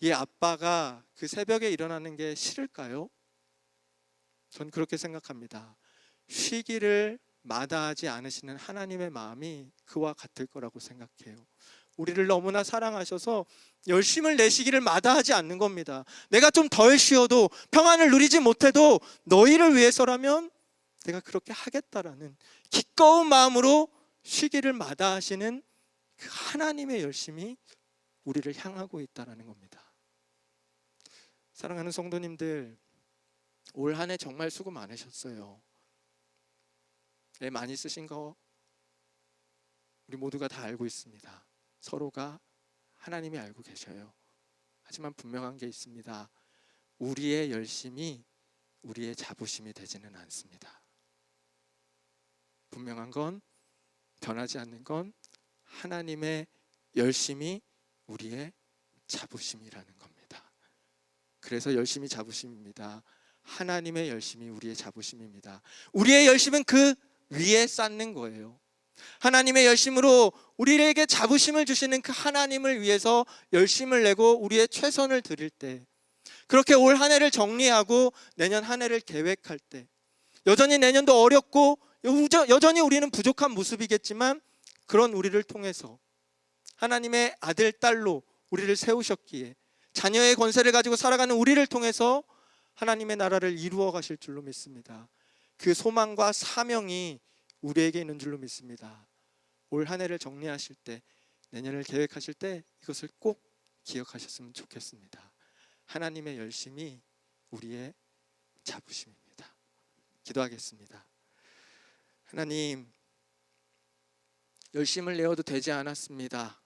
이 아빠가 그 새벽에 일어나는 게 싫을까요? 전 그렇게 생각합니다. 쉬기를 마다하지 않으시는 하나님의 마음이 그와 같을 거라고 생각해요. 우리를 너무나 사랑하셔서 열심을 내시기를 마다하지 않는 겁니다. 내가 좀 덜 쉬어도, 평안을 누리지 못해도 너희를 위해서라면 내가 그렇게 하겠다라는 기꺼운 마음으로 쉬기를 마다하시는 그 하나님의 열심이 우리를 향하고 있다는 겁니다. 사랑하는 성도님들, 올 한 해 정말 수고 많으셨어요. 많이 쓰신 거 우리 모두가 다 알고 있습니다. 서로가 하나님이 알고 계셔요. 하지만 분명한 게 있습니다. 우리의 열심이 우리의 자부심이 되지는 않습니다. 분명한 건, 변하지 않는 건 하나님의 열심이 우리의 자부심이라는 겁니다. 그래서 열심이 자부심입니다. 하나님의 열심이 우리의 자부심입니다. 우리의 열심은 그 위에 쌓는 거예요. 하나님의 열심으로 우리에게 자부심을 주시는 그 하나님을 위해서 열심을 내고 우리의 최선을 드릴 때, 그렇게 올 한 해를 정리하고 내년 한 해를 계획할 때, 여전히 내년도 어렵고 여전히 우리는 부족한 모습이겠지만, 그런 우리를 통해서 하나님의 아들, 딸로 우리를 세우셨기에 자녀의 권세를 가지고 살아가는 우리를 통해서 하나님의 나라를 이루어 가실 줄로 믿습니다. 그 소망과 사명이 우리에게 있는 줄로 믿습니다. 올 한 해를 정리하실 때, 내년을 계획하실 때 이것을 꼭 기억하셨으면 좋겠습니다. 하나님의 열심이 우리의 자부심입니다. 기도하겠습니다. 하나님, 열심을 내어도 되지 않았습니다.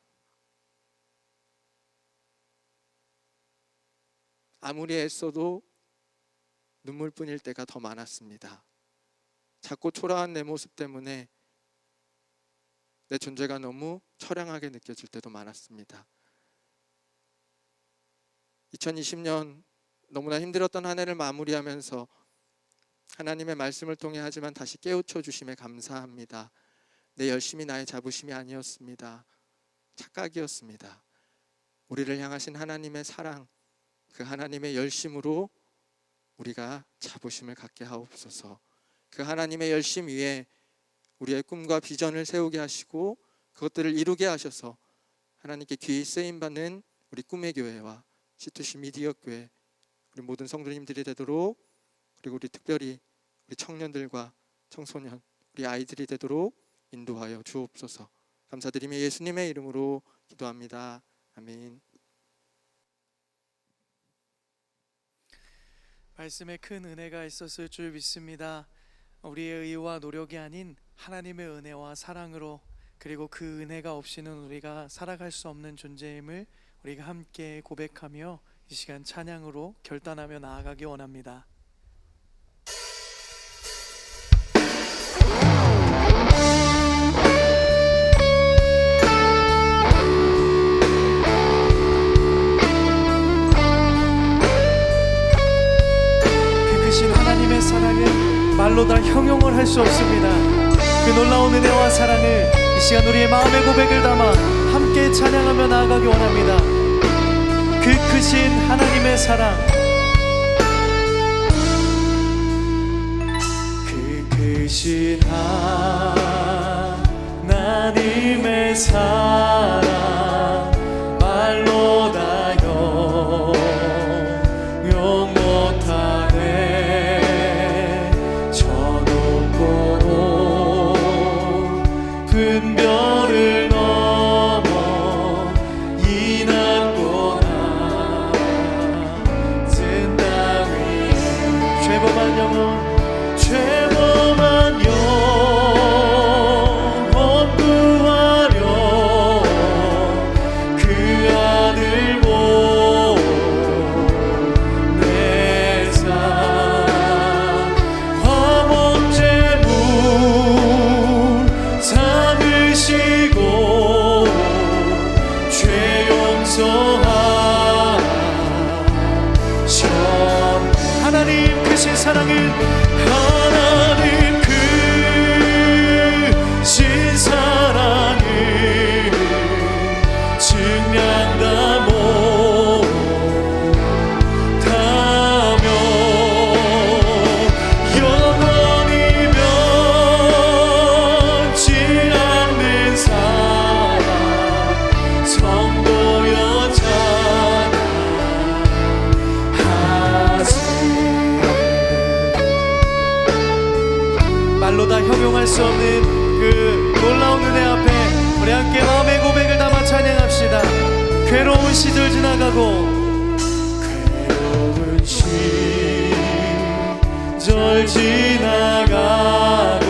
아무리 애써도 눈물뿐일 때가 더 많았습니다. 작고 초라한 내 모습 때문에 내 존재가 너무 처량하게 느껴질 때도 많았습니다. 2020년 너무나 힘들었던 한 해를 마무리하면서 하나님의 말씀을 통해 하지만 다시 깨우쳐 주심에 감사합니다. 내 열심이 나의 자부심이 아니었습니다. 착각이었습니다. 우리를 향하신 하나님의 사랑, 그 하나님의 열심으로 우리가 자부심을 갖게 하옵소서. 그 하나님의 열심 위에 우리의 꿈과 비전을 세우게 하시고 그것들을 이루게 하셔서 하나님께 귀히 쓰임받는 우리 꿈의 교회와 C2C 미디어 교회, 우리 모든 성도님들이 되도록, 그리고 우리 특별히 우리 청년들과 청소년, 우리 아이들이 되도록 인도하여 주옵소서. 감사드리며 예수님의 이름으로 기도합니다. 아멘. 말씀에 큰 은혜가 있었을 줄 믿습니다. 우리의 의와 노력이 아닌 하나님의 은혜와 사랑으로, 그리고 그 은혜가 없이는 우리가 살아갈 수 없는 존재임을 우리가 함께 고백하며 이 시간 찬양으로 결단하며 나아가기 원합니다. 그 크신 하나님의 사랑은 말로 다 형용을 할 수 없습니다. 그 놀라운 은혜와 사랑을 이 시간 우리의 마음의 고백을 담아 함께 찬양하며 나아가기 원합니다. 그 크신 하나님의 사랑, 그 크신 하나님의 사랑 말로 다 형용 못하네. 저 높고 높은 별을 넘어 이 낮고 낮은 땅 위에 죄범한 영혼 구하려 괴로운 시절 지나가고 괴로운 시절 지나가고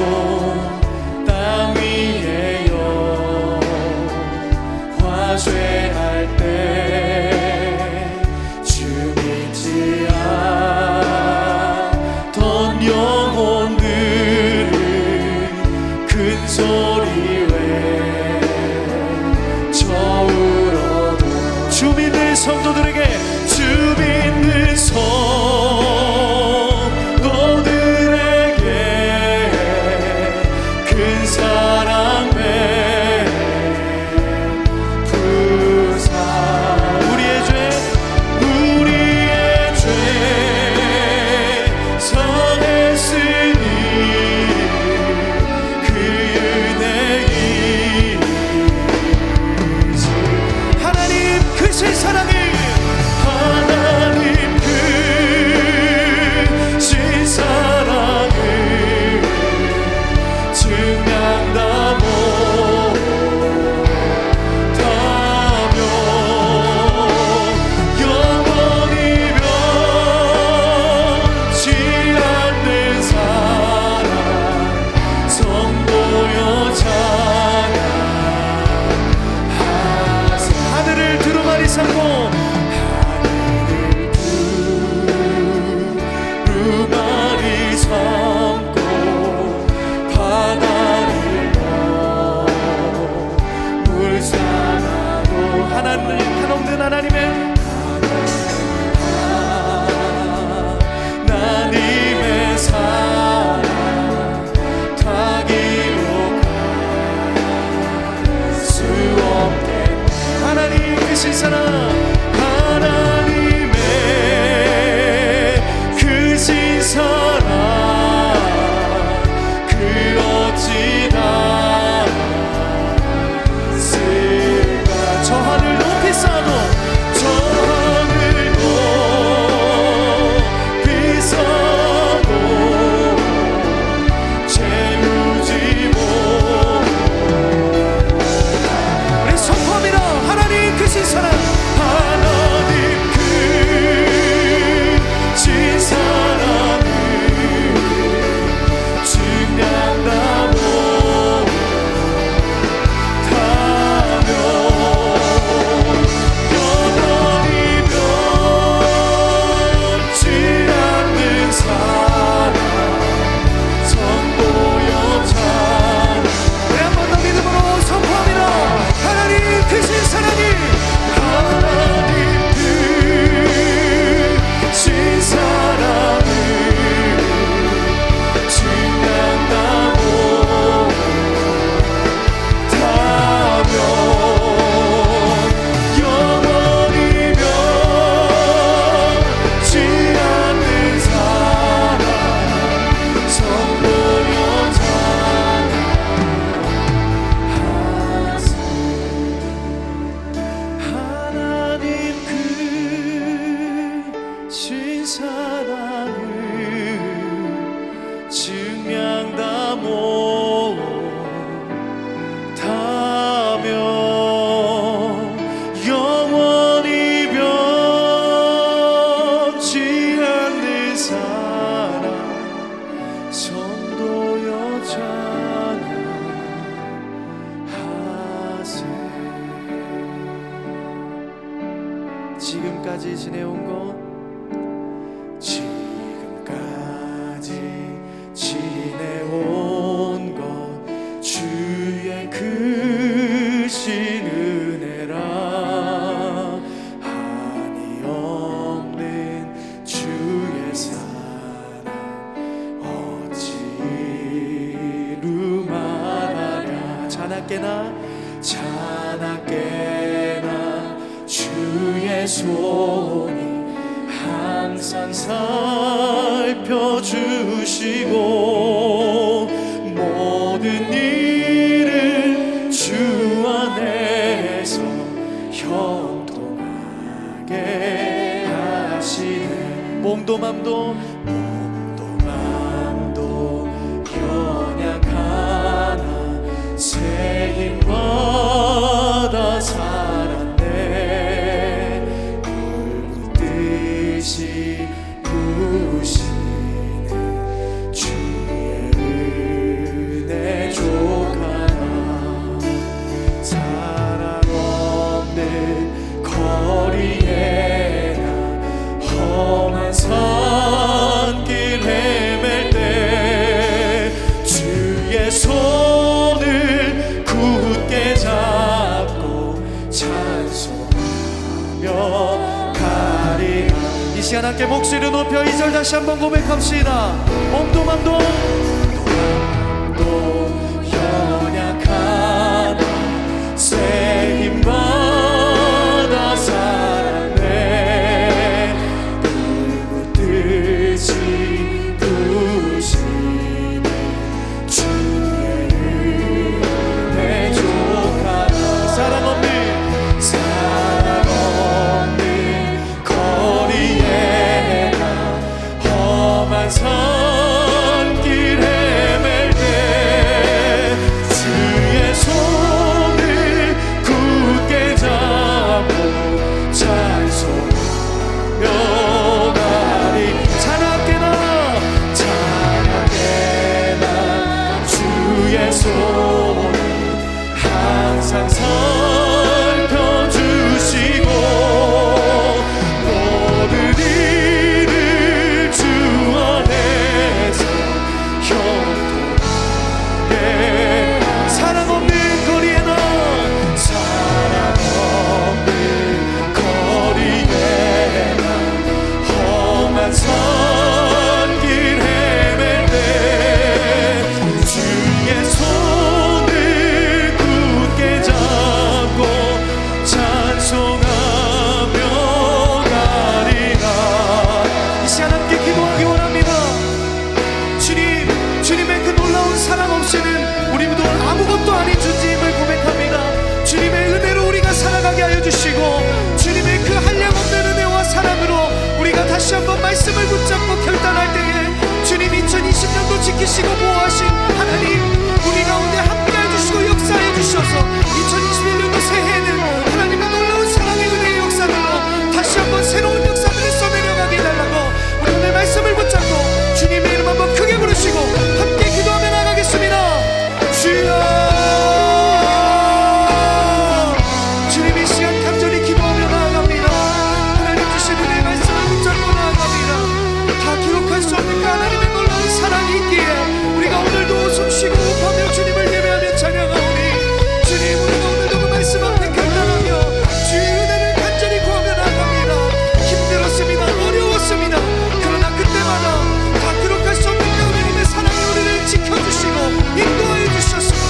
땅 위에 화쇠할 때 주 믿지 않던 영혼들은 큰 소리 외쳐울어도 주 믿는 성도들에게 주 믿는 성도들에게 큰 사랑 베푸사 우리의 죄 사했으니 그 은혜이지 하나님 크신 사랑이 하나님 크신 사랑을 증명하고 다며 영원히 변치 않는 사랑 성도여 찬양하세 하늘을 두루마리 삼고 두루마리 삼고 바다를 물상하고 한없는 하나님의 사랑 다 기록할 수 없게 하나님 크신 사랑 하나님의 크신 사랑 그 어찌 다을까 저 하늘 높이 쌓아도 저 하늘 높이 쌓아도 채우지 못 우리 선포합니다 하나님 크신 사랑 하나님 크신 사랑을 증명하고 다며 영원히 변치 않는 사랑 성도여 찬양 우리 한 번 더 믿음으로 선포합니다 하나님 크신 사랑이 하나님 크신 사랑을 증명하고 다며 영원히 변치 않는 사랑 성도여 찬양하세 하나님 크신 사랑을 증명하고 다며 영원히 변치 않는 사랑 성도여 찬양하세 지금까지 지내온 것 지금까지 지내온 것 주의 크신 은혜라 한이 없는 주의 사랑 어찌루 말하랴 자나깨나 주의 손이 항상 살펴주시고 모든 일을 주 안에서 형통하게 하시네 몸도 맘도 연약하나 새 힘받아 살았네 시간 함께 목소리를 높여 2절 다시 한번 고백합시다. 몸도 맘도 연약하다 새 힘받아 살아내 늙듯이 부시네 주의 은혜 족하다 사랑 없는 거리에 험한 산길 헤맬 때 주의 손을 굳게 잡고 찬송하며 가리 찬하게 나 주의 손을 항상 살펴주시고 모든 일을 주 안에서 형통하게 사랑 없는 거리에 나 사랑 없는 거리에 나 험한 산길 헤맬 때 주의 손을 굳게 잡고 찬송하며 가리라. 이 시간 함께 기도하기 원합니다. 주님의 그 놀라운 사랑 없이는 우리 모두 아무것도 아닌 존재임을 고백합니다. 주님의 은혜로 우리가 살아가게 하여 주시고 주님의 그 한량없는 은혜와 사랑으로 우리가 다시 한번 말씀을 붙잡고 결단할 때에 주님 2020년도 지키시고 보호하신 하나님 우리 가운데 함께해 주시고 역사해 주셔서 2021년도 새해에는 하나님의 놀라운 사랑의 은혜의 역사들로 다시 한번 새로운 역사들을 써내려가게 해달라고 우리 오늘 말씀을 붙잡고 주님의 이름 한번 크게 부르시고 함께 기도하며 나가겠습니다. 주여 주님 이 시간 간절히 기도하며 나아갑니다. 하나님 주신 은혜의 말씀을 붙잡고 나아갑니다. 다 기록할 수 없는 그 하나님의 놀라운 사랑이 있기에 우리가 오늘도 숨쉬고 호흡하며 주님을 예배하며 찬양하오니 주님 우리가 오늘도 그 말씀 앞에 결단하며 주의 은혜를 간절히 구하며 나아갑니다. 힘들었습니다. 어려웠습니다. 그러나 그때마다 다 기록할 수 없는 그 하나님의 사랑이 우리를 지켜주시고 인도하여 주셨습니다.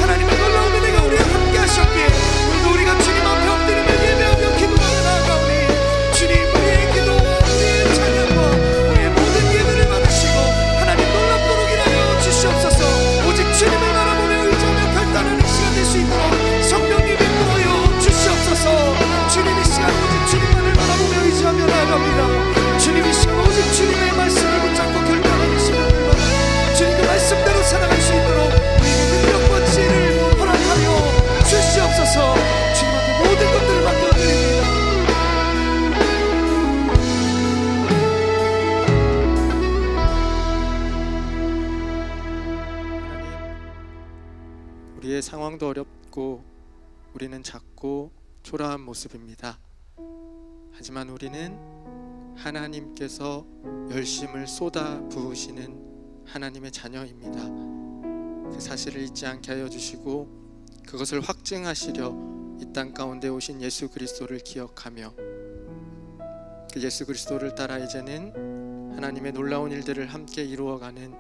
하나님의 놀라운 은혜가 우리와 함께 하셨기에 오늘도 우리가 주님 앞에 엎드리며 예배하며 기도하며 나아가오니 주님 우리의 기도와 우리의 찬양과 우리의 모든 예배를 받으시고 하나님 놀랍도록 인하여 주시옵소서. 오직 주님을 바라보며 의지하며 결단하는 시간 될 수 있도록 성령님 인도하여 주시옵소서. 주님 이 시간 오직 주님만을 바라보며 의지하며 나아갑니다. 주님 이 시간 오직 주님의 말씀을 붙잡고 결단하는 시간들마다 주님 그 말씀대로 살아갈 수 있도록 우리에게 능력과 지혜를 허락하여 주시옵소서. 주님 앞에 모든 것들을 맡겨드립니다. 하나님, 우리의 상황도 어렵고 우리는 작고 초라한 모습입니다. 하지만 우리는 하나님께서 열심을 쏟아 부으시는 하나님의 자녀입니다. 그 사실을 잊지 않게 하여 주시고 그것을 확증하시려 이 땅 가운데 오신 예수 그리스도를 기억하며 그 예수 그리스도를 따라 이제는 하나님의 놀라운 일들을 함께 이루어가는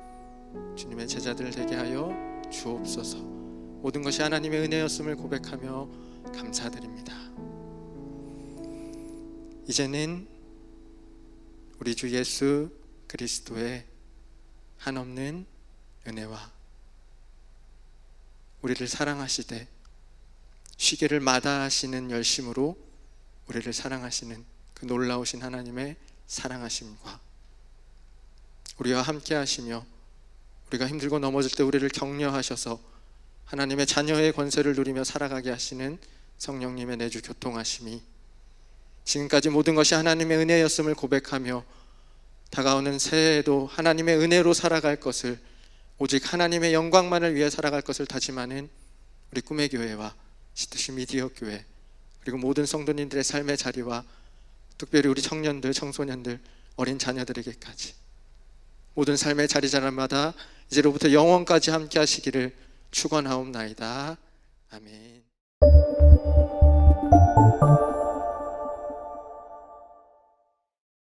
주님의 제자들 되게 하여 주옵소서. 모든 것이 하나님의 은혜였음을 고백하며 감사드립니다. 이제는 우리 주 예수 그리스도의 한없는 은혜와 우리를 사랑하시되 시계를 마다하시는 열심으로 우리를 사랑하시는 그 놀라우신 하나님의 사랑하심과 우리와 함께 하시며 우리가 힘들고 넘어질 때 우리를 격려하셔서 하나님의 자녀의 권세를 누리며 살아가게 하시는 성령님의 내주 교통하심이 지금까지 모든 것이 하나님의 은혜였음을 고백하며 다가오는 새해에도 하나님의 은혜로 살아갈 것을 오직 하나님의 영광만을 위해 살아갈 것을 다짐하는 우리 꿈의 교회와 시트시 미디어 교회 그리고 모든 성도님들의 삶의 자리와 특별히 우리 청년들, 청소년들, 어린 자녀들에게까지 모든 삶의 자리자리마다 이제로부터 영원까지 함께 하시기를 축원하옵나이다. 아멘.